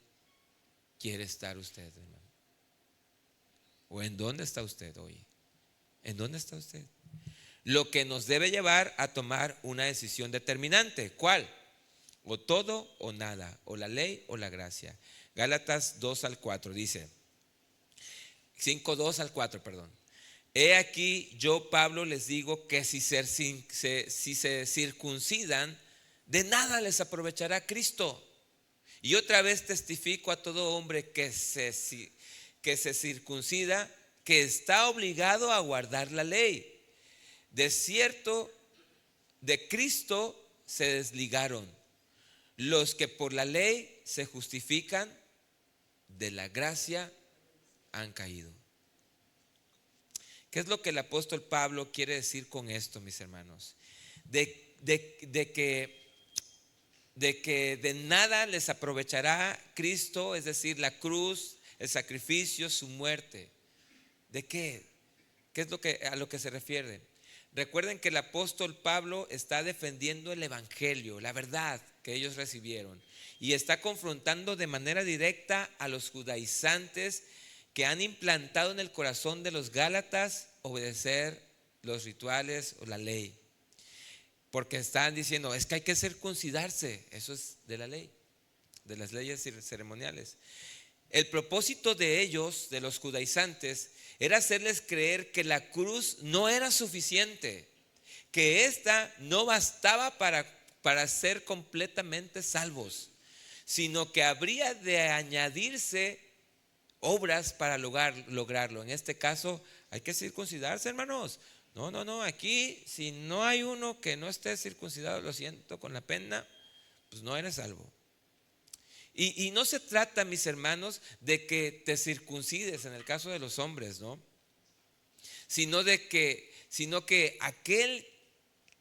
quiere estar usted, hermano? ¿O en dónde está usted hoy? ¿En dónde está usted? Lo que nos debe llevar a tomar una decisión determinante. ¿Cuál? O todo o nada, o la ley o la gracia. Gálatas 2:4 dice, 5:2-4, perdón. He aquí yo, Pablo, les digo que si se circuncidan, de nada les aprovechará Cristo. Y otra vez testifico a todo hombre que se circuncida, que está obligado a guardar la ley. De cierto, de Cristo se desligaron los que por la ley se justifican, de la gracia han caído. ¿Qué es lo que el apóstol Pablo quiere decir con esto, mis hermanos? De que de nada les aprovechará Cristo, es decir, la cruz, el sacrificio, su muerte. ¿De qué? ¿Qué es a lo que se refiere? Recuerden que el apóstol Pablo está defendiendo el evangelio, la verdad que ellos recibieron, y está confrontando de manera directa a los judaizantes que han implantado en el corazón de los gálatas obedecer los rituales o la ley, porque están diciendo, es que hay que circuncidarse. Eso es de la ley, de las leyes ceremoniales. El propósito de ellos, de los judaizantes, era hacerles creer que la cruz no era suficiente, que ésta no bastaba para ser completamente salvos, sino que habría de añadirse obras para lograrlo. En este caso, hay que circuncidarse, hermanos. No, aquí si no hay uno que no esté circuncidado, lo siento con la pena, pues no eres salvo. Y no se trata, mis hermanos, de que te circuncides en el caso de los hombres, ¿no? Sino que aquel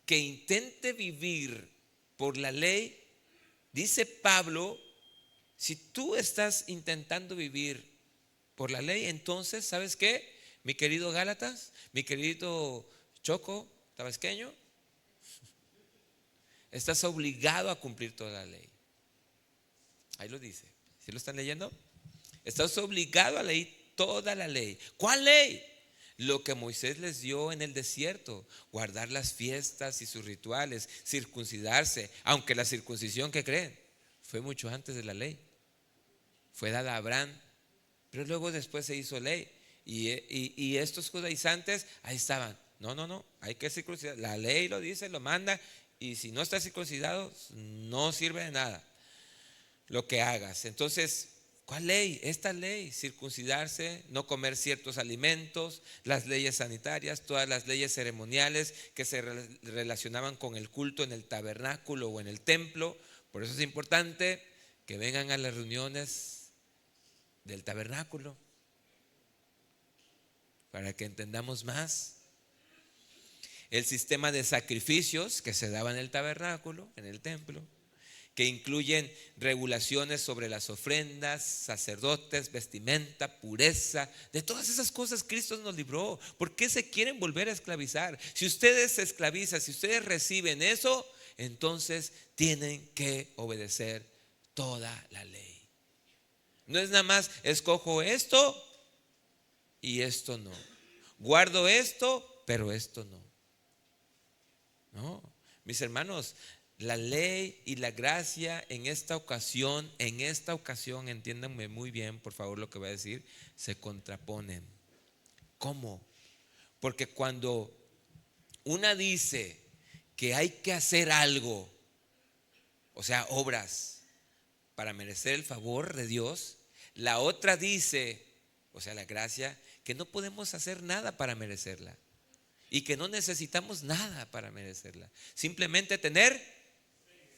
que intente vivir por la ley, dice Pablo, si tú estás intentando vivir por la ley, entonces, ¿sabes qué? Mi querido Gálatas, mi querido Choco, tabasqueño, estás obligado a cumplir toda la ley. Ahí lo dice. ¿Sí lo están leyendo? Estás obligado a leer toda la ley. ¿Cuál ley? Lo que Moisés les dio en el desierto, guardar las fiestas y sus rituales, circuncidarse, aunque la circuncisión, ¿qué creen? Fue mucho antes de la ley. Fue dada a Abraham, pero luego después se hizo ley. Y estos judaizantes ahí estaban. No, hay que circuncidar. La ley lo dice, lo manda, y si no estás circuncidado, no sirve de nada lo que hagas. Entonces, ¿cuál ley? Esta ley, circuncidarse, no comer ciertos alimentos, las leyes sanitarias, todas las leyes ceremoniales que se relacionaban con el culto en el tabernáculo o en el templo. Por eso es importante que vengan a las reuniones del tabernáculo, para que entendamos más. El sistema de sacrificios que se daba en el tabernáculo, en el templo, que incluyen regulaciones sobre las ofrendas, sacerdotes, vestimenta, pureza. De todas esas cosas Cristo nos libró. ¿Por qué se quieren volver a esclavizar? Si ustedes se esclavizan, si ustedes reciben eso, entonces tienen que obedecer toda la ley. No es nada más escojo esto y esto no. Guardo esto, pero esto no. No, mis hermanos, la ley y la gracia en esta ocasión, entiéndanme muy bien, por favor, lo que voy a decir, se contraponen. ¿Cómo? Porque cuando una dice que hay que hacer algo, o sea, obras, para merecer el favor de Dios, la otra dice, o sea, la gracia, que no podemos hacer nada para merecerla y que no necesitamos nada para merecerla, simplemente tener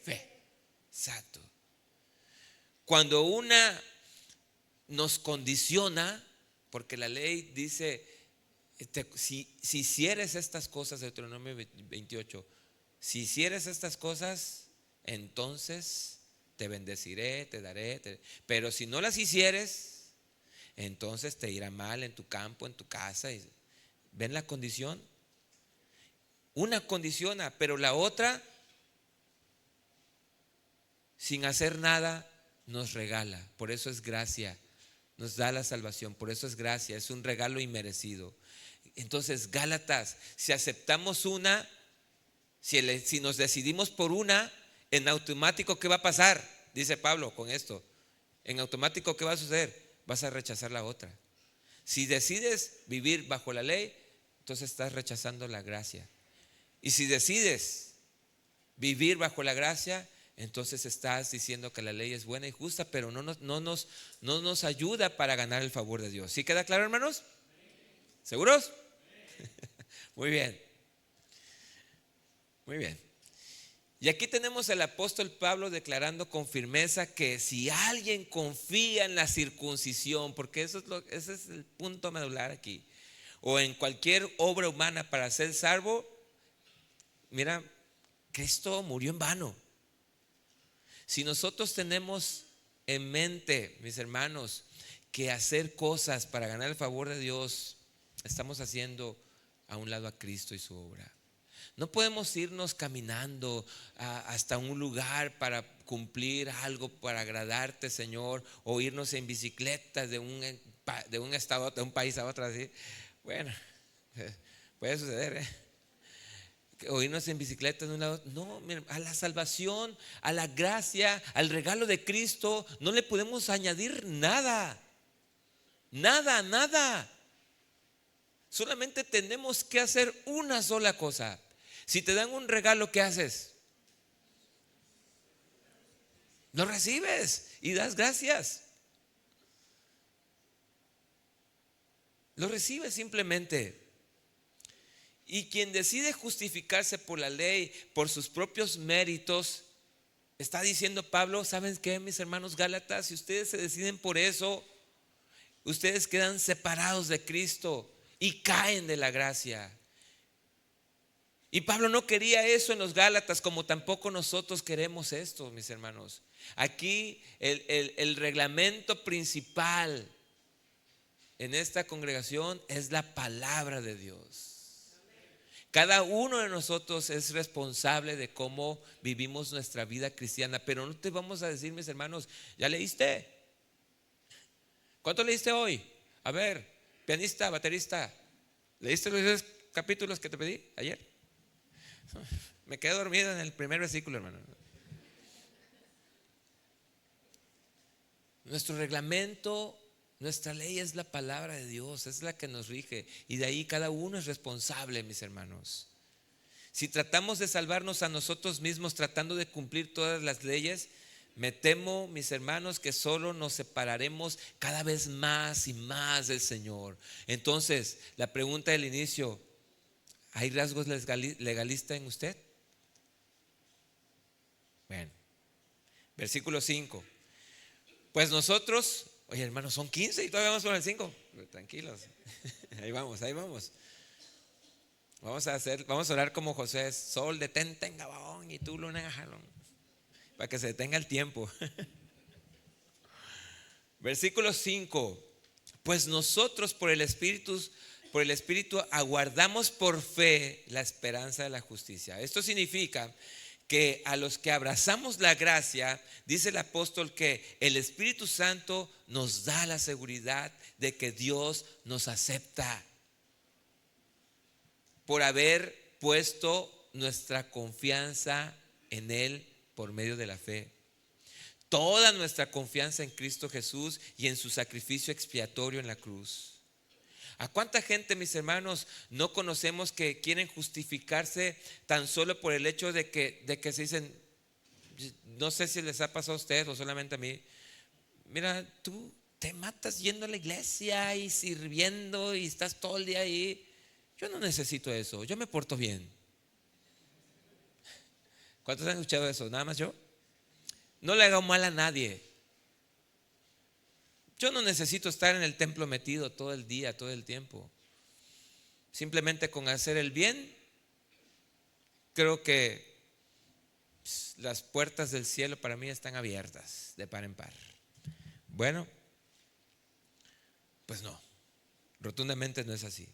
fe. Exacto. Cuando una nos condiciona, porque la ley dice, si hicieres estas cosas, Deuteronomio 28, si hicieres estas cosas, entonces te bendeciré, te daré, pero si no las hicieres, entonces te irá mal en tu campo, en tu casa. ¿Ven la condición? Una condiciona, pero la otra, sin hacer nada, nos regala. Por eso es gracia, nos da la salvación, por eso es gracia, es un regalo inmerecido. Entonces, Gálatas, si aceptamos una, si nos decidimos por una, en automático, ¿qué va a pasar? Dice Pablo con esto. En automático, ¿qué va a suceder? Vas a rechazar la otra. Si decides vivir bajo la ley, entonces estás rechazando la gracia. Y si decides vivir bajo la gracia, entonces estás diciendo que la ley es buena y justa, pero no nos ayuda para ganar el favor de Dios. ¿Sí queda claro, hermanos? ¿Seguros? Muy bien. Muy bien. Y aquí tenemos al apóstol Pablo declarando con firmeza que si alguien confía en la circuncisión, porque ese es el punto medular aquí, o en cualquier obra humana para ser salvo, mira, Cristo murió en vano. Si nosotros tenemos en mente, mis hermanos, que hacer cosas para ganar el favor de Dios, estamos haciendo a un lado a Cristo y su obra. No podemos irnos caminando hasta un lugar para cumplir algo, para agradarte, Señor, o irnos en bicicleta de un estado, de un país a otro, así. Bueno, puede suceder, o irnos en bicicleta de un lado. No, a la salvación, a la gracia, al regalo de Cristo, no le podemos añadir nada. Nada. Solamente tenemos que hacer una sola cosa. Si te dan un regalo, ¿qué haces? Lo recibes y das gracias. Lo recibes simplemente. Y quien decide justificarse por la ley, por sus propios méritos, está diciendo Pablo, ¿saben qué, mis hermanos Gálatas? Si ustedes se deciden por eso, ustedes quedan separados de Cristo y caen de la gracia. Y Pablo no quería eso en los Gálatas, como tampoco nosotros queremos esto, mis hermanos. Aquí el reglamento principal en esta congregación es la palabra de Dios. Cada uno de nosotros es responsable de cómo vivimos nuestra vida cristiana, pero no te vamos a decir, mis hermanos, ¿ya leíste? ¿Cuánto leíste hoy? A ver, pianista, baterista, ¿leíste los 10 capítulos que te pedí ayer? Me quedé dormido en el primer versículo, hermano. Nuestro reglamento, nuestra ley es la palabra de Dios, es la que nos rige, y de ahí cada uno es responsable, mis hermanos. Si tratamos de salvarnos a nosotros mismos tratando de cumplir todas las leyes, me temo, mis hermanos, que solo nos separaremos cada vez más y más del Señor. Entonces, la pregunta del inicio: ¿hay rasgos legalistas en usted? Bueno, versículo 5. Pues nosotros, oye, hermanos, son 15 y todavía vamos por el 5. Tranquilos, ahí vamos. Vamos a orar como José: sol, detente en Gabón, y tú, luna, en Jalón, para que se detenga el tiempo. Versículo 5. Pues nosotros por el Espíritu aguardamos por fe la esperanza de la justicia. Esto significa que a los que abrazamos la gracia, dice el apóstol, que el Espíritu Santo nos da la seguridad de que Dios nos acepta por haber puesto nuestra confianza en Él por medio de la fe. Toda nuestra confianza en Cristo Jesús y en su sacrificio expiatorio en la cruz. ¿A cuánta gente, mis hermanos, no conocemos que quieren justificarse tan solo por el hecho de que se dicen, no sé si les ha pasado a ustedes o solamente a mí, mira, tú te matas yendo a la iglesia y sirviendo y estás todo el día ahí? Yo no necesito eso, yo me porto bien. ¿Cuántos han escuchado eso? ¿Nada más yo? No le hago mal a nadie. Yo no necesito estar en el templo metido todo el día, todo el tiempo. Simplemente con hacer el bien, creo que las puertas del cielo para mí están abiertas de par en par. Bueno, pues no, rotundamente no es así.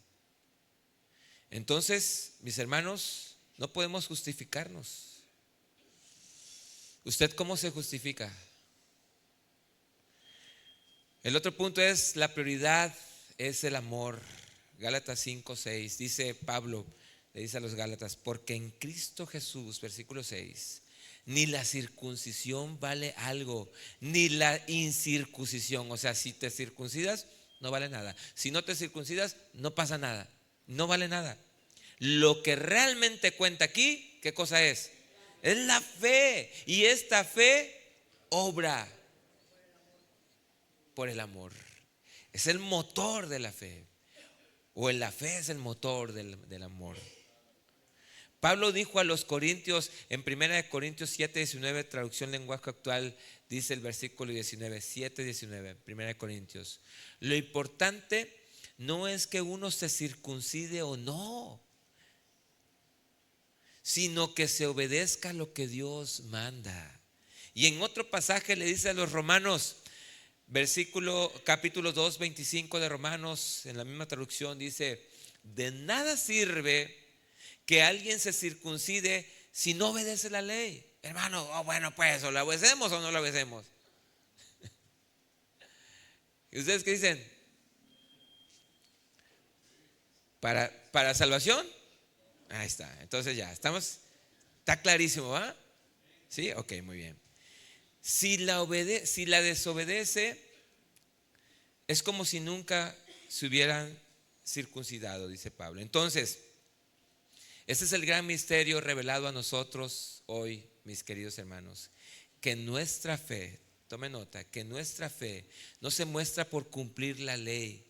Entonces, mis hermanos, no podemos justificarnos. ¿Usted cómo se justifica? El otro punto es, la prioridad es el amor. Gálatas 5:6, dice Pablo, le dice a los Gálatas, porque en Cristo Jesús, versículo 6, ni la circuncisión vale algo, ni la incircuncisión. O sea, si te circuncidas, no vale nada. Si no te circuncidas, no pasa nada, no vale nada. Lo que realmente cuenta aquí, ¿qué cosa es? Es la fe. Y esta fe obra por el amor. Es el motor de la fe. O la fe es el motor del amor. Pablo dijo a los corintios en 1 Corintios 7:19, traducción lenguaje actual, dice el versículo 19, 7:19, 1 Corintios. Lo importante no es que uno se circuncide o no, sino que se obedezca lo que Dios manda. Y en otro pasaje le dice a los romanos, capítulo 2, 25 de Romanos, en la misma traducción dice, de nada sirve que alguien se circuncide si no obedece la ley. Hermano, bueno, pues, o la obedecemos o no la obedecemos. ¿Y ustedes qué dicen? ¿Para salvación? Ahí está, entonces ya, está clarísimo, ¿va? Sí, ok, muy bien. Si la desobedece, es como si nunca se hubieran circuncidado, dice Pablo. Entonces, ese es el gran misterio revelado a nosotros hoy, mis queridos hermanos, que nuestra fe, tome nota, que nuestra fe no se muestra por cumplir la ley.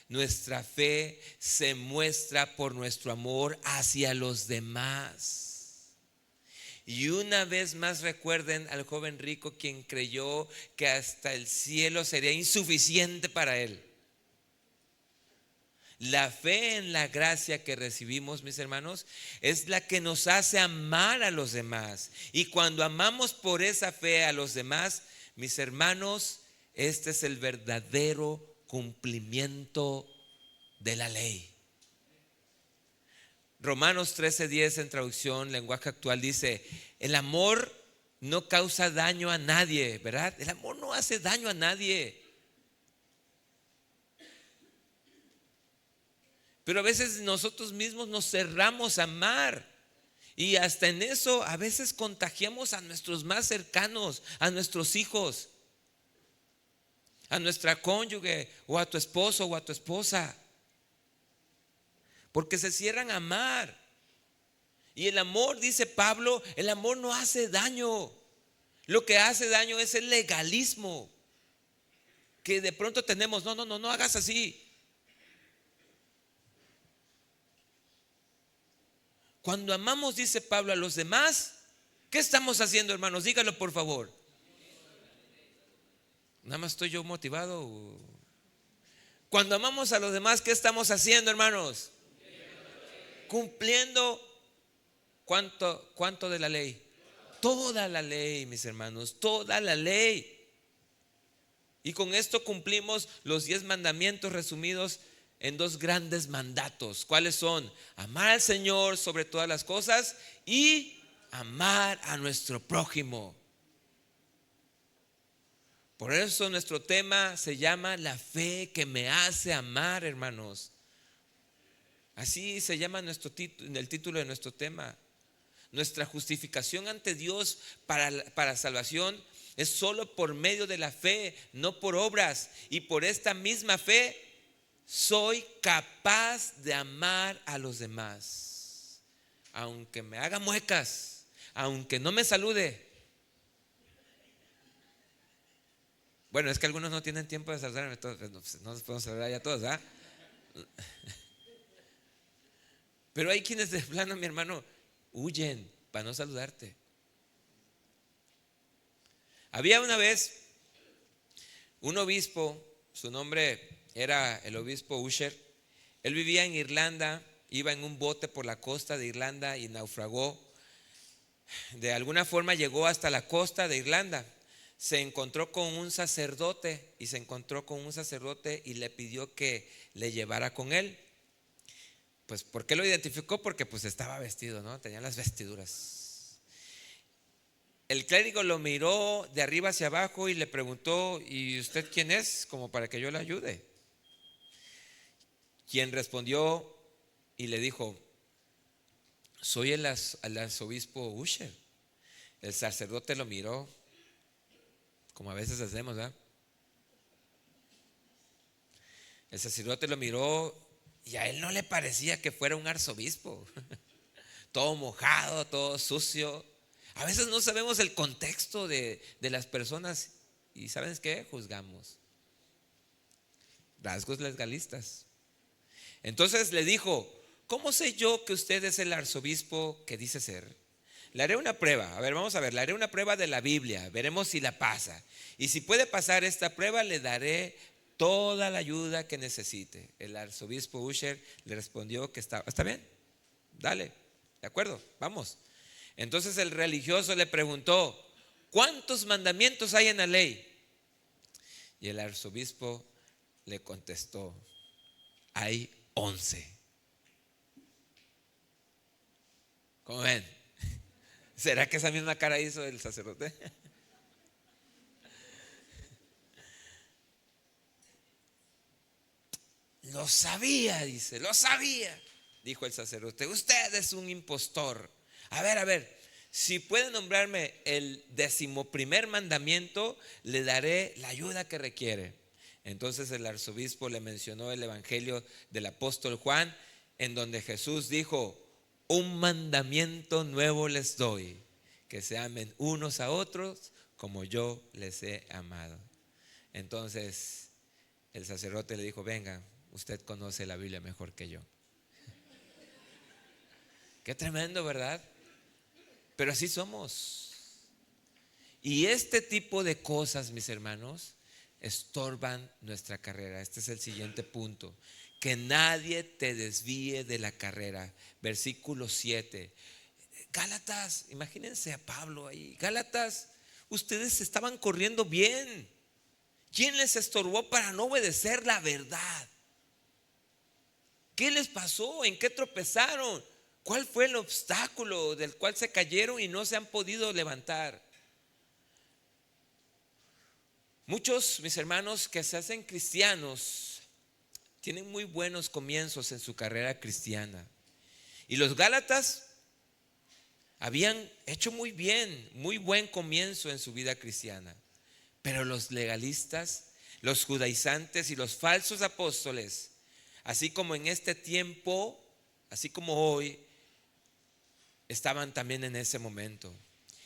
Nuestra fe se muestra por nuestro amor hacia los demás. Y una vez más recuerden al joven rico quien creyó que hasta el cielo sería insuficiente para él. La fe en la gracia que recibimos, mis hermanos, es la que nos hace amar a los demás. Y cuando amamos por esa fe a los demás, mis hermanos, este es el verdadero cumplimiento de la ley. Romanos 13:10 en traducción lenguaje actual dice, el amor no causa daño a nadie, ¿verdad? El amor no hace daño a nadie. Pero a veces nosotros mismos nos cerramos a amar. Y hasta en eso a veces contagiamos a nuestros más cercanos, a nuestros hijos, a nuestra cónyuge o a tu esposo o a tu esposa, porque se cierran a amar. Y el amor, dice Pablo, el amor no hace daño. Lo que hace daño es el legalismo que de pronto tenemos. No hagas así. Cuando amamos, dice Pablo, a los demás, ¿qué estamos haciendo, hermanos? Dígalo por favor. Nada más estoy yo motivado. Cuando amamos a los demás, ¿qué estamos haciendo, hermanos? Cumpliendo ¿cuánto de la ley? Toda la ley, mis hermanos, toda la ley. Y con esto cumplimos los 10 mandamientos resumidos en 2 grandes mandatos. ¿Cuáles son? Amar al Señor sobre todas las cosas y amar a nuestro prójimo. Por eso nuestro tema se llama la fe que me hace amar, hermanos. Así se llama el título de nuestro tema. Nuestra justificación ante Dios para salvación es solo por medio de la fe, no por obras. Y por esta misma fe soy capaz de amar a los demás, aunque me haga muecas, aunque no me salude. Bueno, es que algunos no tienen tiempo de saludarme todos, no nos podemos saludar ya todos, ¿verdad? Pero hay quienes de plano, mi hermano, huyen para no saludarte. Había una vez un obispo, su nombre era el obispo Usher. Él vivía en Irlanda, iba en un bote por la costa de Irlanda y naufragó. De alguna forma llegó hasta la costa de Irlanda. Se encontró con un sacerdote y le pidió que le llevara con él. Pues, ¿por qué lo identificó? Porque pues estaba vestido, ¿no? Tenía las vestiduras. El clérigo lo miró de arriba hacia abajo y le preguntó: ¿y usted quién es? Como para que yo le ayude. Quien respondió y le dijo: soy el arzobispo Usher. El sacerdote lo miró, como a veces hacemos, ¿verdad? El sacerdote lo miró y a él no le parecía que fuera un arzobispo. Todo mojado, todo sucio. A veces no sabemos el contexto de las personas y ¿sabes qué? Juzgamos. Rasgos legalistas. Entonces le dijo: ¿cómo sé yo que usted es el arzobispo que dice ser? Le haré una prueba. A ver, vamos a ver. Le haré una prueba de la Biblia. Veremos si la pasa. Y si puede pasar esta prueba, le daré toda la ayuda que necesite. El arzobispo Usher le respondió que está bien. Dale. De acuerdo, vamos. Entonces el religioso le preguntó: ¿cuántos mandamientos hay en la ley? Y el arzobispo le contestó: hay 11. ¿Cómo ven? ¿Será que esa misma cara hizo el sacerdote? Lo sabía, dice, lo sabía. Dijo el sacerdote: usted es un impostor. A ver, si puede nombrarme el 11º mandamiento, le daré la ayuda que requiere. Entonces el arzobispo le mencionó el evangelio del apóstol Juan, en donde Jesús dijo: un mandamiento nuevo les doy, que se amen unos a otros como yo les he amado. Entonces el sacerdote le dijo: venga, usted conoce la Biblia mejor que yo. Qué tremendo, ¿verdad? Pero así somos. Y este tipo de cosas, mis hermanos, estorban nuestra carrera. Este es el siguiente punto: que nadie te desvíe de la carrera. Versículo 7. Gálatas, imagínense a Pablo ahí. Gálatas, ustedes estaban corriendo bien. ¿Quién les estorbó para no obedecer la verdad? ¿Qué les pasó? ¿En qué tropezaron? ¿Cuál fue el obstáculo del cual se cayeron y no se han podido levantar? Muchos, mis hermanos, que se hacen cristianos tienen muy buenos comienzos en su carrera cristiana. Y los gálatas habían hecho muy buen comienzo en su vida cristiana. Pero los legalistas, los judaizantes y los falsos apóstoles, así como en este tiempo, así como hoy, estaban también en ese momento.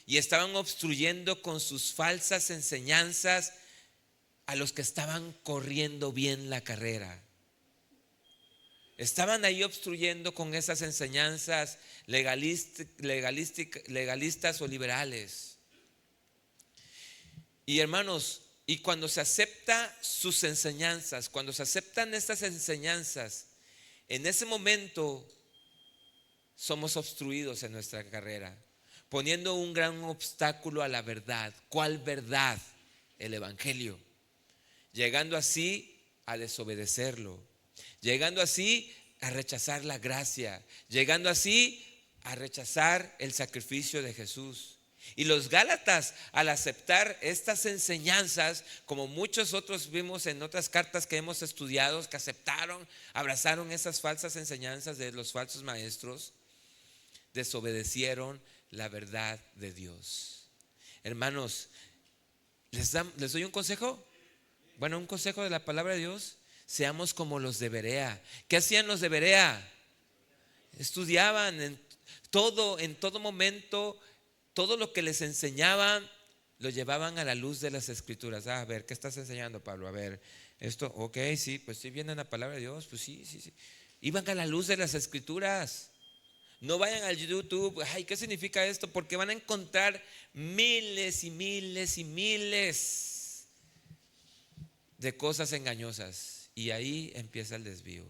Y estaban obstruyendo con sus falsas enseñanzas a los que estaban corriendo bien la carrera. Estaban ahí obstruyendo con esas enseñanzas legalistas o liberales. Y hermanos, y cuando se acepta sus enseñanzas, cuando se aceptan estas enseñanzas, en ese momento somos obstruidos en nuestra carrera, poniendo un gran obstáculo a la verdad. ¿Cuál verdad? El evangelio. Llegando así a desobedecerlo, llegando así a rechazar la gracia, llegando así a rechazar el sacrificio de Jesús. Y los gálatas, al aceptar estas enseñanzas, como muchos otros vimos en otras cartas que hemos estudiado, que abrazaron esas falsas enseñanzas de los falsos maestros, desobedecieron, la verdad de Dios. Hermanos, ¿les doy un consejo? Bueno, un consejo de la palabra de Dios. Seamos como los de Berea. ¿Qué hacían los de Berea? Estudiaban en todo momento, todo lo que les enseñaban lo llevaban a la luz de las Escrituras. A ver, ¿qué estás enseñando, Pablo? A ver, esto, ok, sí, pues sí viene en la palabra de Dios, pues sí. Iban a la luz de las Escrituras. No vayan al YouTube, ay, ¿qué significa esto? Porque van a encontrar miles y miles y miles de cosas engañosas. Y ahí empieza el desvío.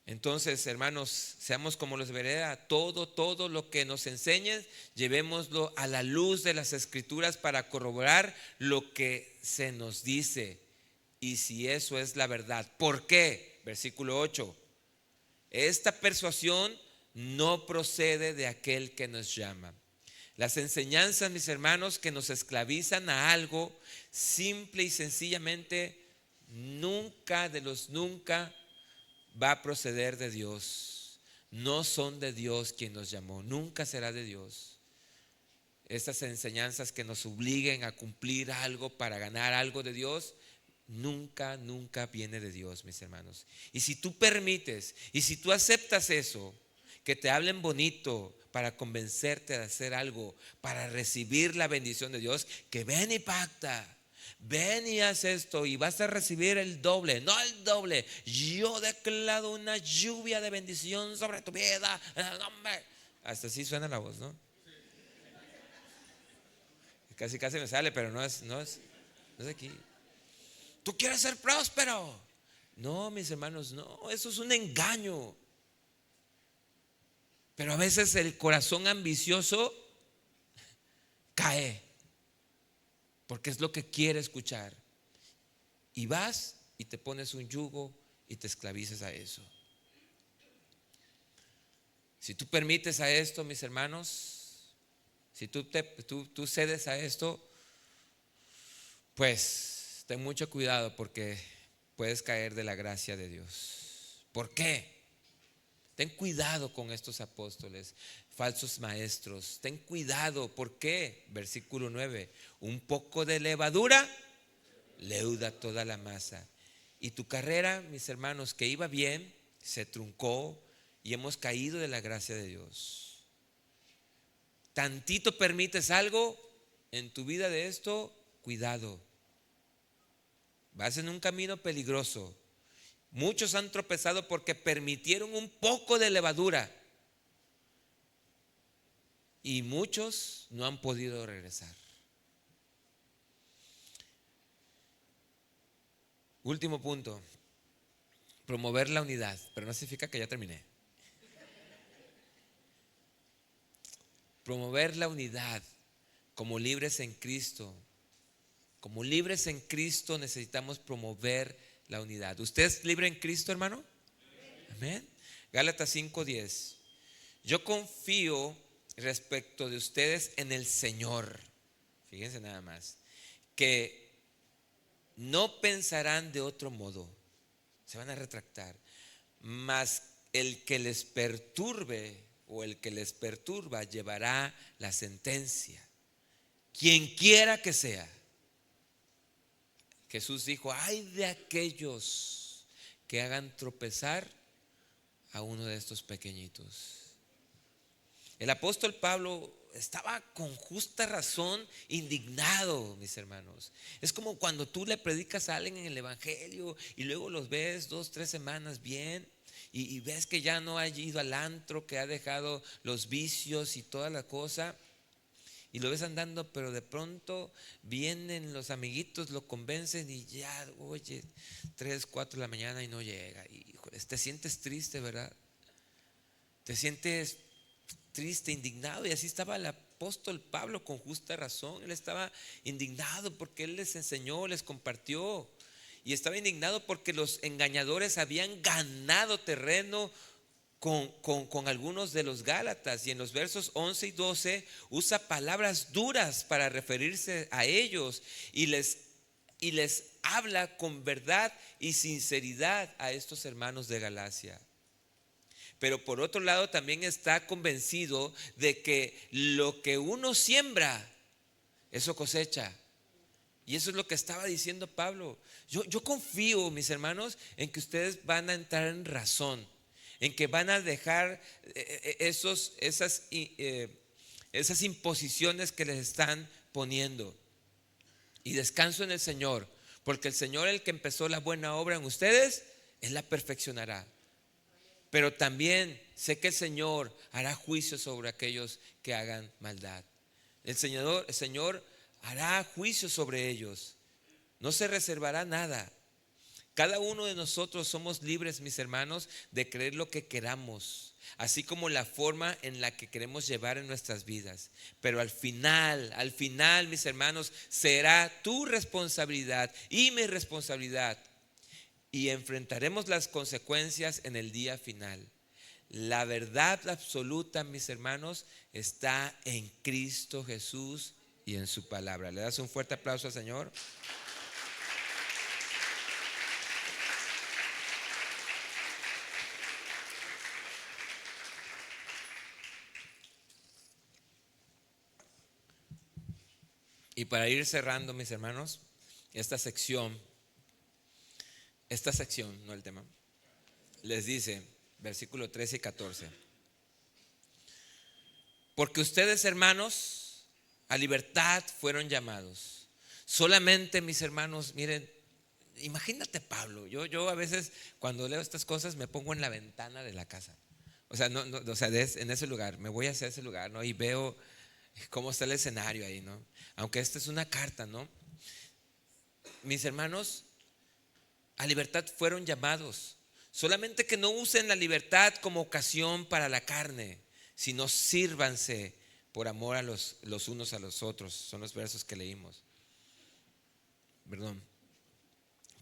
Entonces, hermanos, seamos como los de Berea. Todo lo que nos enseñen, llevémoslo a la luz de las Escrituras para corroborar lo que se nos dice. Y si eso es la verdad. ¿Por qué? Versículo 8. Esta persuasión no procede de aquel que nos llama. Las enseñanzas, mis hermanos, que nos esclavizan a algo, simple y sencillamente, nunca de los nunca va a proceder de Dios. No son de Dios quien nos llamó, nunca será de Dios. Estas enseñanzas que nos obliguen a cumplir algo para ganar algo de Dios, nunca viene de Dios, mis hermanos. Y si tú permites, y si tú aceptas eso, que te hablen bonito para convencerte de hacer algo, para recibir la bendición de Dios, que ven y pacta. Ven y haz esto y vas a recibir el doble, no el doble. Yo declaro una lluvia de bendición sobre tu vida en el nombre. Hasta así suena la voz, ¿no? Casi me sale, pero no es aquí. Tú quieres ser próspero. No, mis hermanos, no, eso es un engaño. Pero a veces el corazón ambicioso cae, porque es lo que quiere escuchar. Y vas y te pones un yugo y te esclavizas a eso. Si tú permites a esto, mis hermanos, si tú cedes a esto, pues ten mucho cuidado, porque puedes caer de la gracia de Dios. ¿Por qué? Ten cuidado con estos apóstoles, falsos maestros. Ten cuidado. ¿Por qué? Versículo 9. Un poco de levadura leuda toda la masa. Y tu carrera, mis hermanos, que iba bien, se truncó y hemos caído de la gracia de Dios. Tantito permites algo en tu vida de esto, cuidado. Vas en un camino peligroso. Muchos han tropezado porque permitieron un poco de levadura. Y muchos no han podido regresar. Último punto. Promover la unidad. Pero no significa que ya terminé. Promover la unidad como libres en Cristo. Como libres en Cristo necesitamos promover la unidad. ¿Usted es libre en Cristo, hermano? Amén. Gálatas 5:10. Yo confío respecto de ustedes en el Señor. Fíjense nada más. Que no pensarán de otro modo. Se van a retractar. Mas el que les perturbe o el que les perturba llevará la sentencia. Quien quiera que sea. Jesús dijo: ay de aquellos que hagan tropezar a uno de estos pequeñitos. El apóstol Pablo estaba con justa razón indignado, mis hermanos. Es como cuando tú le predicas a alguien en el evangelio y luego los ves 2-3 semanas bien y ves que ya no ha ido al antro, que ha dejado los vicios y toda la cosa. Y lo ves andando, pero de pronto vienen los amiguitos, lo convencen y ya, oye, 3, 4 de la mañana y no llega. Híjole, te sientes triste, ¿verdad? Te sientes triste, indignado. Y así estaba el apóstol Pablo con justa razón. Él estaba indignado porque él les enseñó, les compartió. Y estaba indignado porque los engañadores habían ganado terreno con algunos de los Gálatas, y en los versos 11 y 12 usa palabras duras para referirse a ellos y les habla con verdad y sinceridad a estos hermanos de Galacia. pero por otro lado también está convencido de que lo que uno siembra, eso cosecha. Y eso es lo que estaba diciendo Pablo. Yo confío, mis hermanos, en que ustedes van a entrar en razón, en que van a dejar esas imposiciones que les están poniendo. Y descanso en el Señor, porque el Señor, el que empezó la buena obra en ustedes, Él la perfeccionará. Pero también sé que el Señor hará juicio sobre aquellos que hagan maldad. El Señor hará juicio sobre ellos. No se reservará nada. Cada uno de nosotros somos libres, mis hermanos, de creer lo que queramos, así como la forma en la que queremos llevar en nuestras vidas. Pero al final, mis hermanos, será tu responsabilidad y mi responsabilidad. Y enfrentaremos las consecuencias en el día final. La verdad absoluta, mis hermanos, está en Cristo Jesús y en su palabra. ¿Le das un fuerte aplauso al Señor? Y para ir cerrando, mis hermanos, esta sección, no el tema, les dice, versículo 13 y 14. Porque ustedes, hermanos, a libertad fueron llamados. Solamente, mis hermanos, miren, imagínate Pablo. Yo a veces cuando leo estas cosas me pongo en la ventana de la casa. O sea, en ese lugar, me voy hacia ese lugar, ¿no? Y veo cómo está el escenario ahí, ¿no? Aunque esta es una carta, ¿no? Mis hermanos, a libertad fueron llamados. Solamente que no usen la libertad como ocasión para la carne, sino sírvanse por amor a los unos a los otros. Son los versos que leímos. Perdón.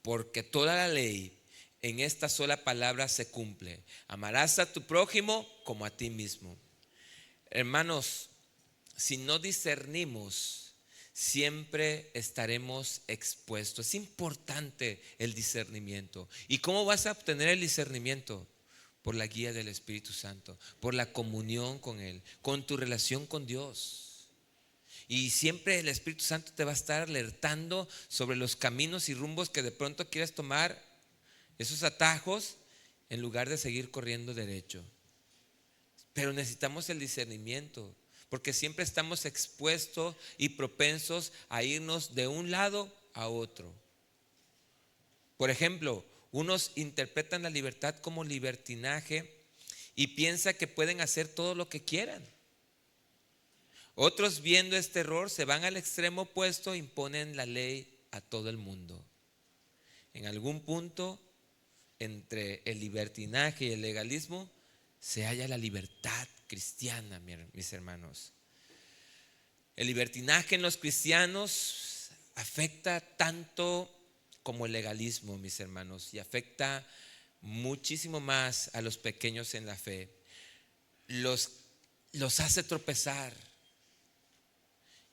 Porque toda la ley en esta sola palabra se cumple. Amarás a tu prójimo como a ti mismo. Hermanos, si no discernimos, siempre estaremos expuestos. Es importante el discernimiento. ¿Y cómo vas a obtener el discernimiento? Por la guía del Espíritu Santo, por la comunión con Él, con tu relación con Dios. Y siempre el Espíritu Santo te va a estar alertando sobre los caminos y rumbos que de pronto quieras tomar, esos atajos, en lugar de seguir corriendo derecho. Pero necesitamos el discernimiento, porque siempre estamos expuestos y propensos a irnos de un lado a otro. Por ejemplo, unos interpretan la libertad como libertinaje y piensan que pueden hacer todo lo que quieran. Otros, viendo este error, se van al extremo opuesto e imponen la ley a todo el mundo. En algún punto, entre el libertinaje y el legalismo, se halla la libertad cristiana, mis hermanos. El libertinaje en los cristianos afecta tanto como el legalismo, mis hermanos, y afecta muchísimo más a los pequeños en la fe. Los hace tropezar.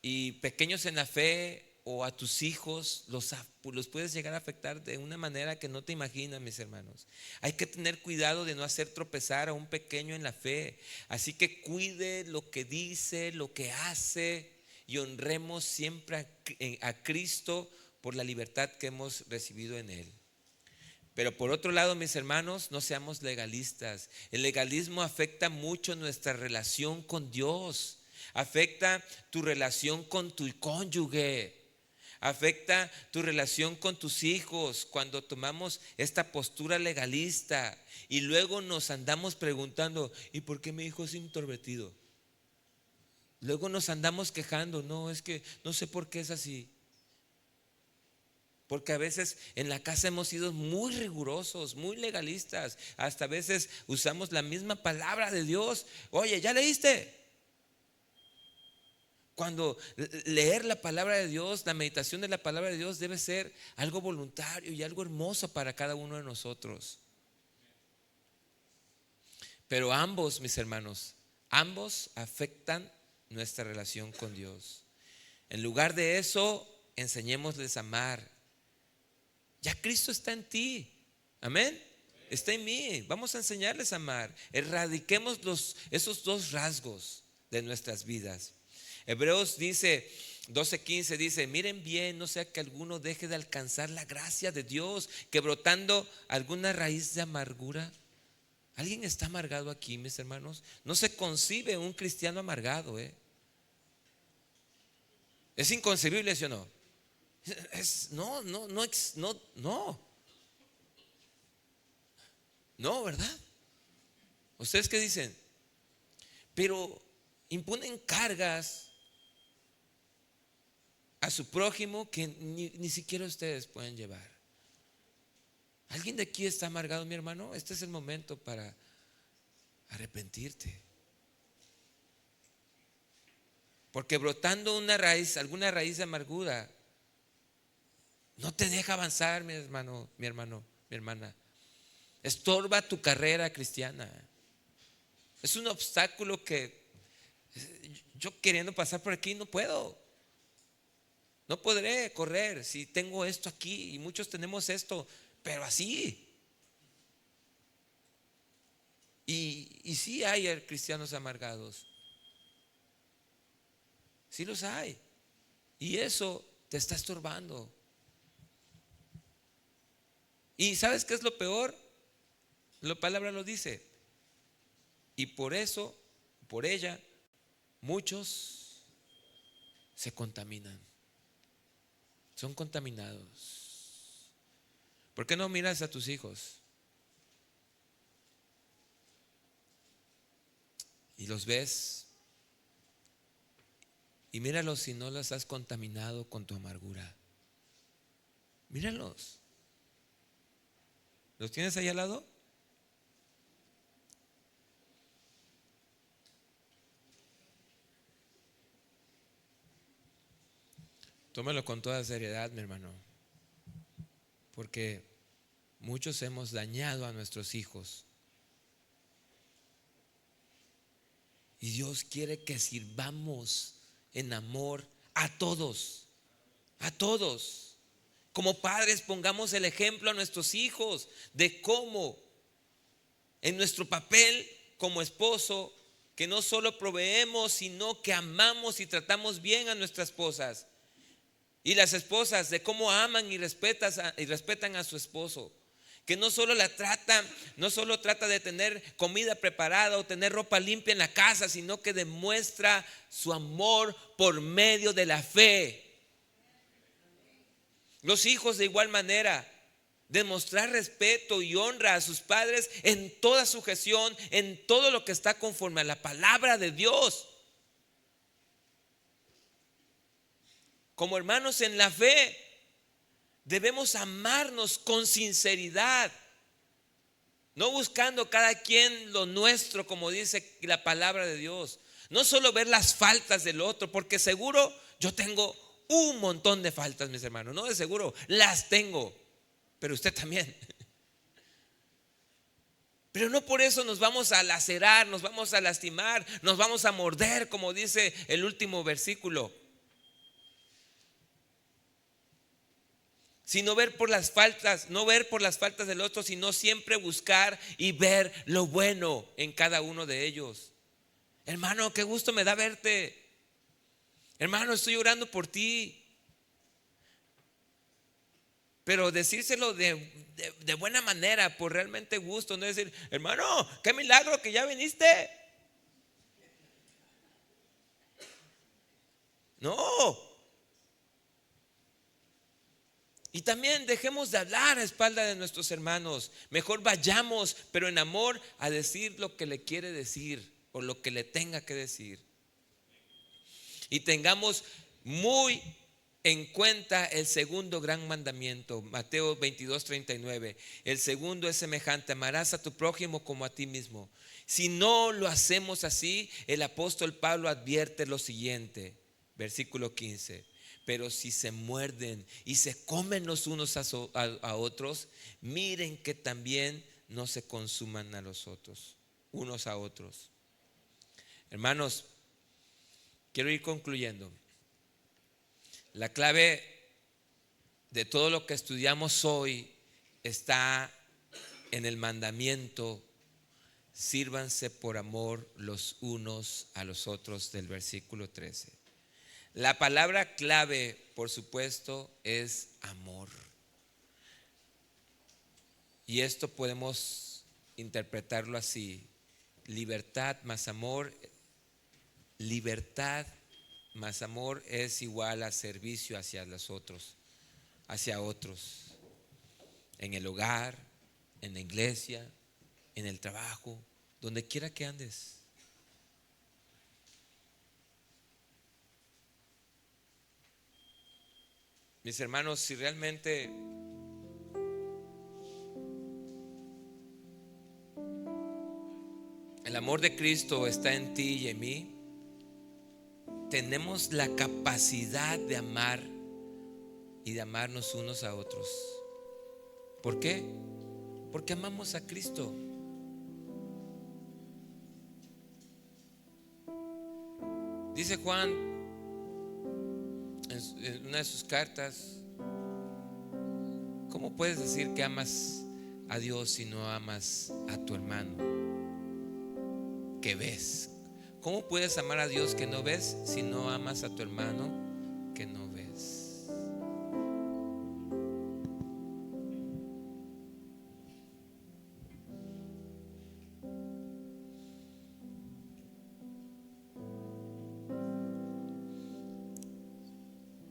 Y pequeños en la fe o a tus hijos los puedes llegar a afectar de una manera que no te imaginas, mis hermanos. Hay que tener cuidado de no hacer tropezar a un pequeño en la fe. Así que cuide lo que dice, lo que hace, y honremos siempre a Cristo por la libertad que hemos recibido en Él. Pero por otro lado, mis hermanos, no seamos legalistas. El legalismo afecta mucho nuestra relación con Dios. Afecta tu relación con tu cónyuge. Afecta tu relación con tus hijos cuando tomamos esta postura legalista y luego nos andamos preguntando, ¿y por qué mi hijo es introvertido? Luego nos andamos quejando, no, es que no sé por qué es así. Porque a veces en la casa hemos sido muy rigurosos, muy legalistas. Hasta a veces usamos la misma palabra de Dios. Oye, ¿ya leíste? Cuando leer la palabra de Dios, la meditación de la palabra de Dios debe ser algo voluntario y algo hermoso para cada uno de nosotros. Pero ambos, mis hermanos, ambos afectan nuestra relación con Dios. En lugar de eso, enseñémosles a amar. Ya Cristo está en ti. Amén. está en mí. Vamos a enseñarles a amar. Erradiquemos esos dos rasgos de nuestras vidas. Hebreos dice 12:15 dice: miren bien, no sea que alguno deje de alcanzar la gracia de Dios, que brotando alguna raíz de amargura. ¿Alguien está amargado aquí, mis hermanos? No se concibe un cristiano amargado, Es inconcebible, ¿sí o no? No, ¿verdad? ¿Ustedes qué dicen? Pero imponen cargas a su prójimo que ni siquiera ustedes pueden llevar. ¿Alguien de aquí está amargado, mi hermano? Este es el momento para arrepentirte. Porque brotando alguna raíz de amargura, no te deja avanzar, mi hermano, mi hermana. Estorba tu carrera cristiana. Es un obstáculo que yo queriendo pasar por aquí no puedo. No podré correr si tengo esto aquí, y muchos tenemos esto, pero así. Y sí hay cristianos amargados. Sí los hay. Y eso te está estorbando. ¿Y sabes qué es lo peor? La palabra lo dice. Y por eso, por ella, muchos se contaminan. Son contaminados. ¿Por qué no miras a tus hijos y los ves? Y míralos si no los has contaminado con tu amargura. Míralos. ¿Los tienes ahí al lado? Tómalo con toda seriedad, mi hermano, porque muchos hemos dañado a nuestros hijos. Y Dios quiere que sirvamos en amor a todos. A todos. Como padres pongamos el ejemplo a nuestros hijos de cómo en nuestro papel como esposo, que no solo proveemos, sino que amamos y tratamos bien a nuestras esposas. Y las esposas de cómo aman y respetan a su esposo. Que no solo trata de tener comida preparada o tener ropa limpia en la casa, sino que demuestra su amor por medio de la fe. Los hijos de igual manera, demostrar respeto y honra a sus padres en toda sujeción, en todo lo que está conforme a la palabra de Dios. Como hermanos en la fe, debemos amarnos con sinceridad, no buscando cada quien lo nuestro, como dice la palabra de Dios. No solo ver las faltas del otro, porque seguro yo tengo un montón de faltas, mis hermanos. No, de seguro las tengo, pero usted también. Pero no por eso nos vamos a lacerar, nos vamos a lastimar, nos vamos a morder, como dice el último versículo. Sino ver por las faltas, no ver por las faltas del otro, sino siempre buscar y ver lo bueno en cada uno de ellos. Hermano, qué gusto me da verte. Hermano, estoy orando por ti. Pero decírselo de buena manera, por realmente gusto, no decir: hermano, qué milagro que ya viniste. No. Y también dejemos de hablar a espaldas de nuestros hermanos. Mejor vayamos, pero en amor, a decir lo que le quiere decir o lo que le tenga que decir. Y tengamos muy en cuenta el segundo gran mandamiento, Mateo 22:39. El segundo es semejante: amarás a tu prójimo como a ti mismo. Si no lo hacemos así, el apóstol Pablo advierte lo siguiente, versículo 15: pero si se muerden y se comen los unos a otros, miren que también no se consuman a los otros, unos a otros. Hermanos, quiero ir concluyendo. La clave de todo lo que estudiamos hoy está en el mandamiento: sírvanse por amor los unos a los otros, del versículo 13. La palabra clave, por supuesto, es amor. Y esto podemos interpretarlo así: libertad más amor. Libertad más amor es igual a servicio hacia los otros, hacia otros, en el hogar, en la iglesia, en el trabajo, donde quiera que andes. Mis hermanos, si realmente el amor de Cristo está en ti y en mí, tenemos la capacidad de amar y de amarnos unos a otros. ¿Por qué? Porque amamos a Cristo. Dice Juan en una de sus cartas: ¿cómo puedes decir que amas a Dios si no amas a tu hermano que ves? ¿Cómo puedes amar a Dios que no ves si no amas a tu hermano que no ves?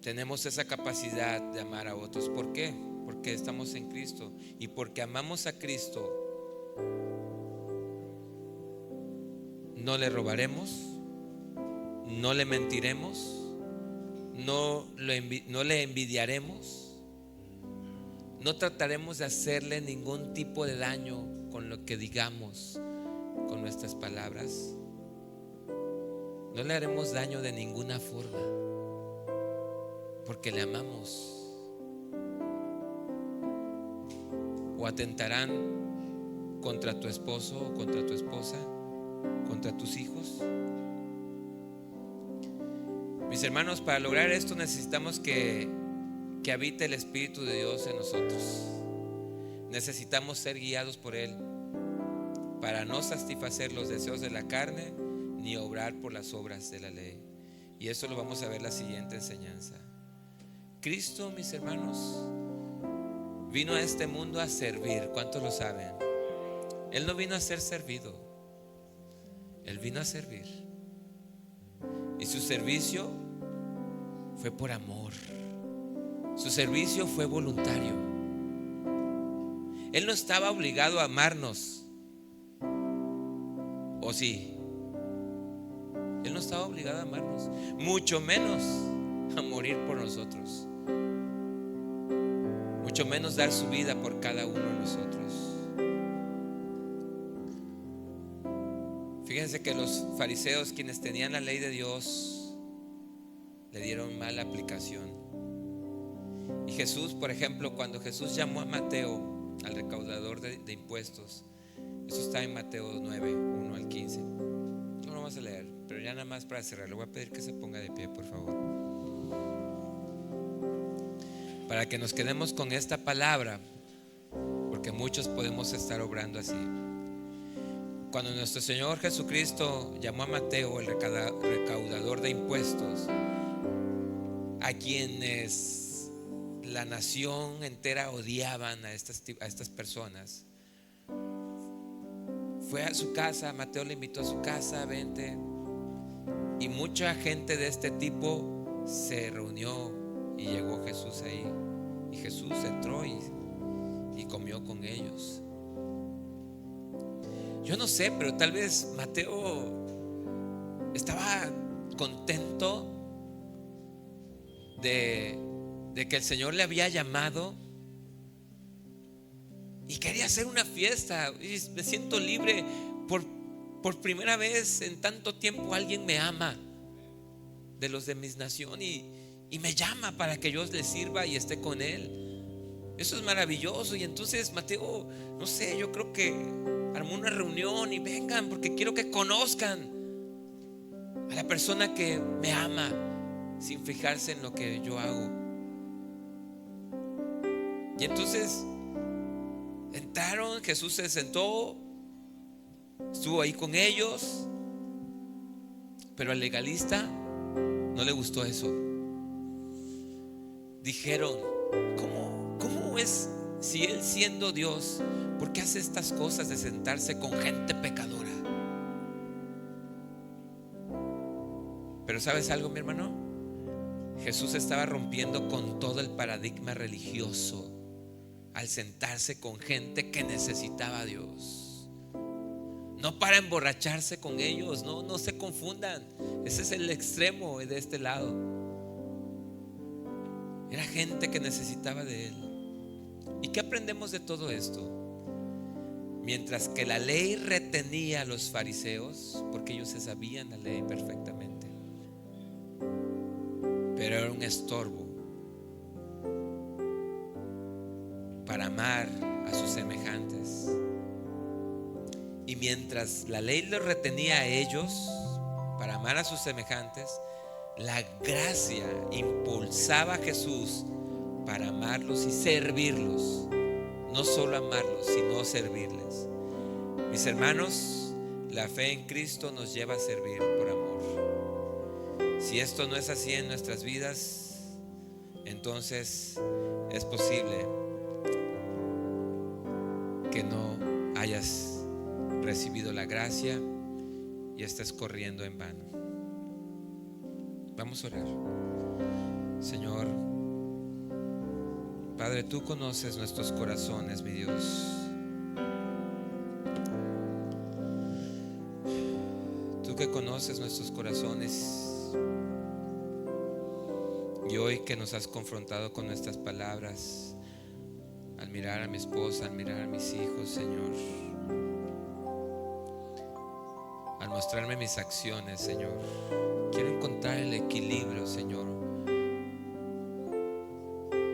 Tenemos esa capacidad de amar a otros. ¿Por qué? Porque estamos en Cristo. Y porque amamos a Cristo, no le robaremos, no le mentiremos, no le envidiaremos, no trataremos de hacerle ningún tipo de daño con lo que digamos, con nuestras palabras. No le haremos daño de ninguna forma, porque le amamos. O atentarán contra tu esposo o contra tu esposa, contra tus hijos. Mis hermanos, para lograr esto necesitamos que habite el Espíritu de Dios en nosotros. Necesitamos ser guiados por Él para no satisfacer los deseos de la carne ni obrar por las obras de la ley. Y eso lo vamos a ver en la siguiente enseñanza. Cristo, mis hermanos, vino a este mundo a servir. ¿Cuántos lo saben? Él no vino a ser servido, Él vino a servir. Y su servicio fue por amor. Su servicio fue voluntario. Él no estaba obligado a amarnos. ¿O sí? Él no estaba obligado a amarnos, mucho menos a morir por nosotros, mucho menos dar su vida por cada uno de nosotros. Fíjense que los fariseos, quienes tenían la ley de Dios, le dieron mala aplicación. Y Jesús, por ejemplo, cuando Jesús llamó a Mateo, al recaudador de impuestos, eso está en Mateo 9, 1 al 15. No lo vamos a leer, pero ya nada más para cerrar, le voy a pedir que se ponga de pie, por favor, para que nos quedemos con esta palabra, porque muchos podemos estar obrando así. Cuando nuestro Señor Jesucristo llamó a Mateo, el recaudador de impuestos, a quienes la nación entera odiaban a estas personas, fue a su casa. Mateo le invitó a su casa: vente. Y mucha gente de este tipo se reunió y llegó Jesús ahí. Y Jesús entró y comió con ellos. Yo no sé, pero tal vez Mateo estaba contento de que el Señor le había llamado y quería hacer una fiesta. Y me siento libre. Por primera vez en tanto tiempo alguien me ama, de los de mis nación, y me llama para que yo le sirva y esté con él. Eso es maravilloso. Y entonces Mateo, no sé, yo creo que armó una reunión y vengan, porque quiero que conozcan a la persona que me ama sin fijarse en lo que yo hago. Y entonces entraron llegaron, Jesús se sentó, estuvo ahí con ellos, pero al legalista no le gustó eso. Dijeron: ¿Cómo es, si él siendo Dios, por qué hace estas cosas de sentarse con gente pecadora? Pero ¿sabes algo, mi hermano? Jesús estaba rompiendo con todo el paradigma religioso al sentarse con gente que necesitaba a Dios. No para emborracharse con ellos, no se confundan. Ese es el extremo de este lado. Era gente que necesitaba de Él. ¿Y qué aprendemos de todo esto? Mientras que la ley retenía a los fariseos, porque ellos se sabían la ley perfectamente, pero era un estorbo para amar a sus semejantes. Y mientras la ley los retenía a ellos para amar a sus semejantes, la gracia impulsaba a Jesús para amarlos y servirlos. No solo amarlos, sino servirles. Mis hermanos, la fe en Cristo nos lleva a servir por amor. Si esto no es así en nuestras vidas, entonces es posible que no hayas recibido la gracia y estés corriendo en vano. Vamos a orar. Señor Padre, tú conoces nuestros corazones, mi Dios. Tú que conoces nuestros corazones, y hoy que nos has confrontado con nuestras palabras, al mirar a mi esposa, al mirar a mis hijos, Señor, al mostrarme mis acciones, Señor, quiero encontrar el equilibrio, Señor,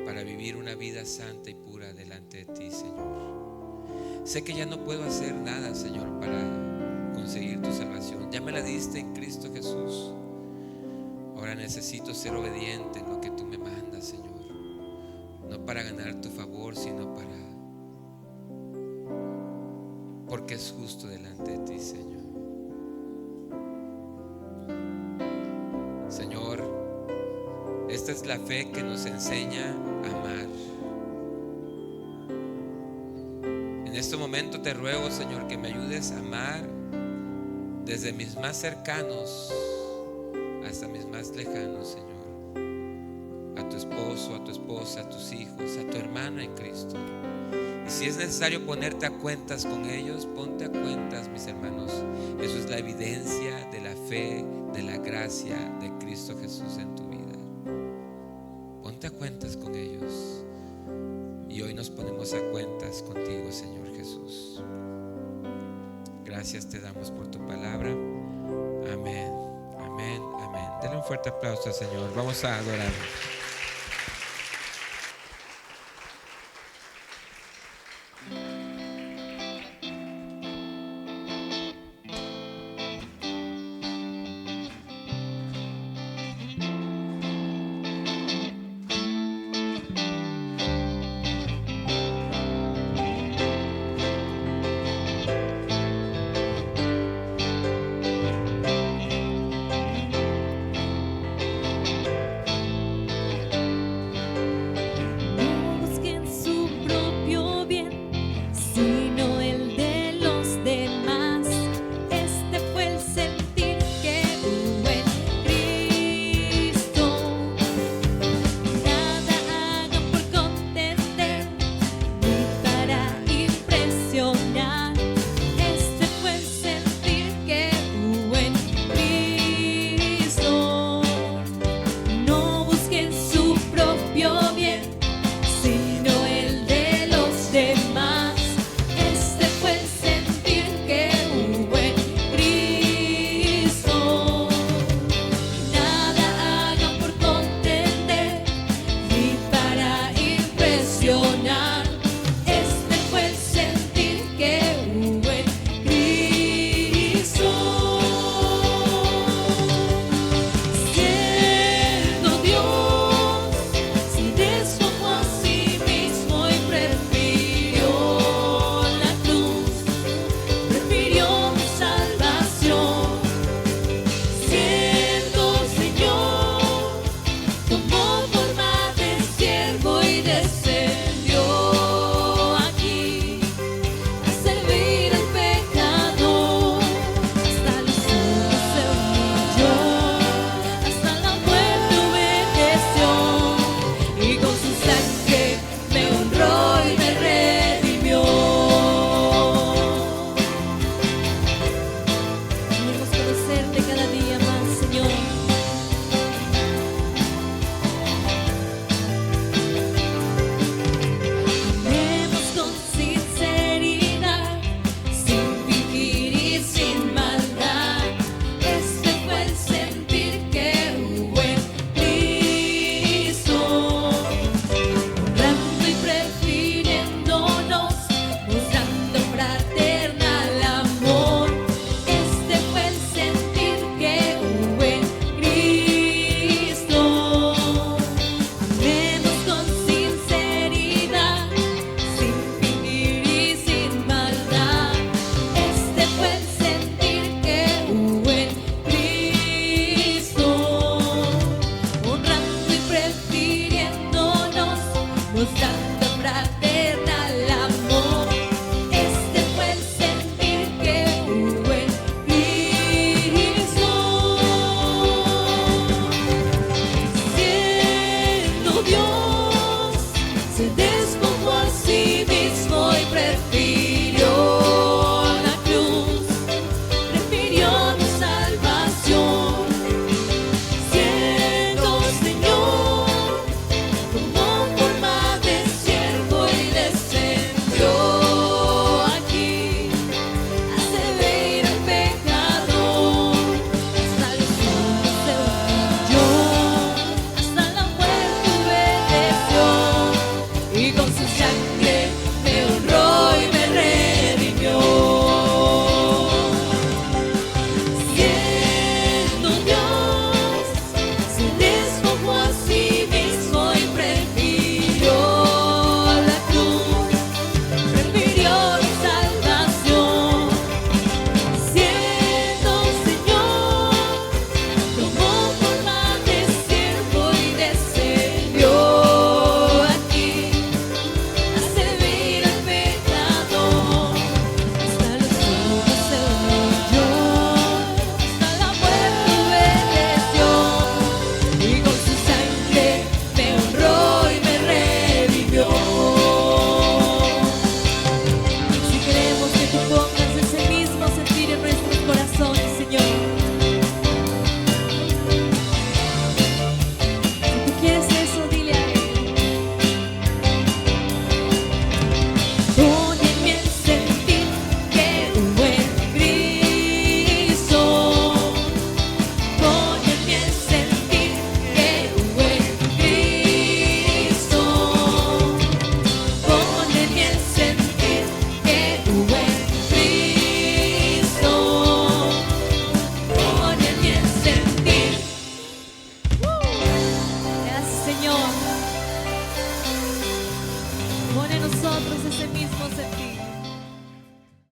para vivir una vida santa y pura delante de ti, Señor. Sé que ya no puedo hacer nada, Señor, para conseguir tu salvación. Ya me la diste en Cristo Jesús. Ahora necesito ser obediente en lo que tú me mandas, Señor. No para ganar tu favor, sino porque es justo delante de ti, Señor. Señor, esta es la fe que nos enseña a amar. En este momento te ruego, Señor, que me ayudes a amar desde mis más cercanos hasta mis más lejanos, Señor. A tu esposo, a tu esposa, a tus hijos, a tu hermano en Cristo. Y si es necesario ponerte a cuentas con ellos, ponte a cuentas, mis hermanos. Eso es la evidencia de la fe, de la gracia de Cristo Jesús en tu vida. Ponte a cuentas con ellos. Y hoy nos ponemos a cuentas contigo, Señor Jesús. Gracias te damos por tu palabra. Amén, amén, amén. Denle un fuerte aplauso al Señor. Vamos a adorar. Pone en nosotros ese mismo sentir.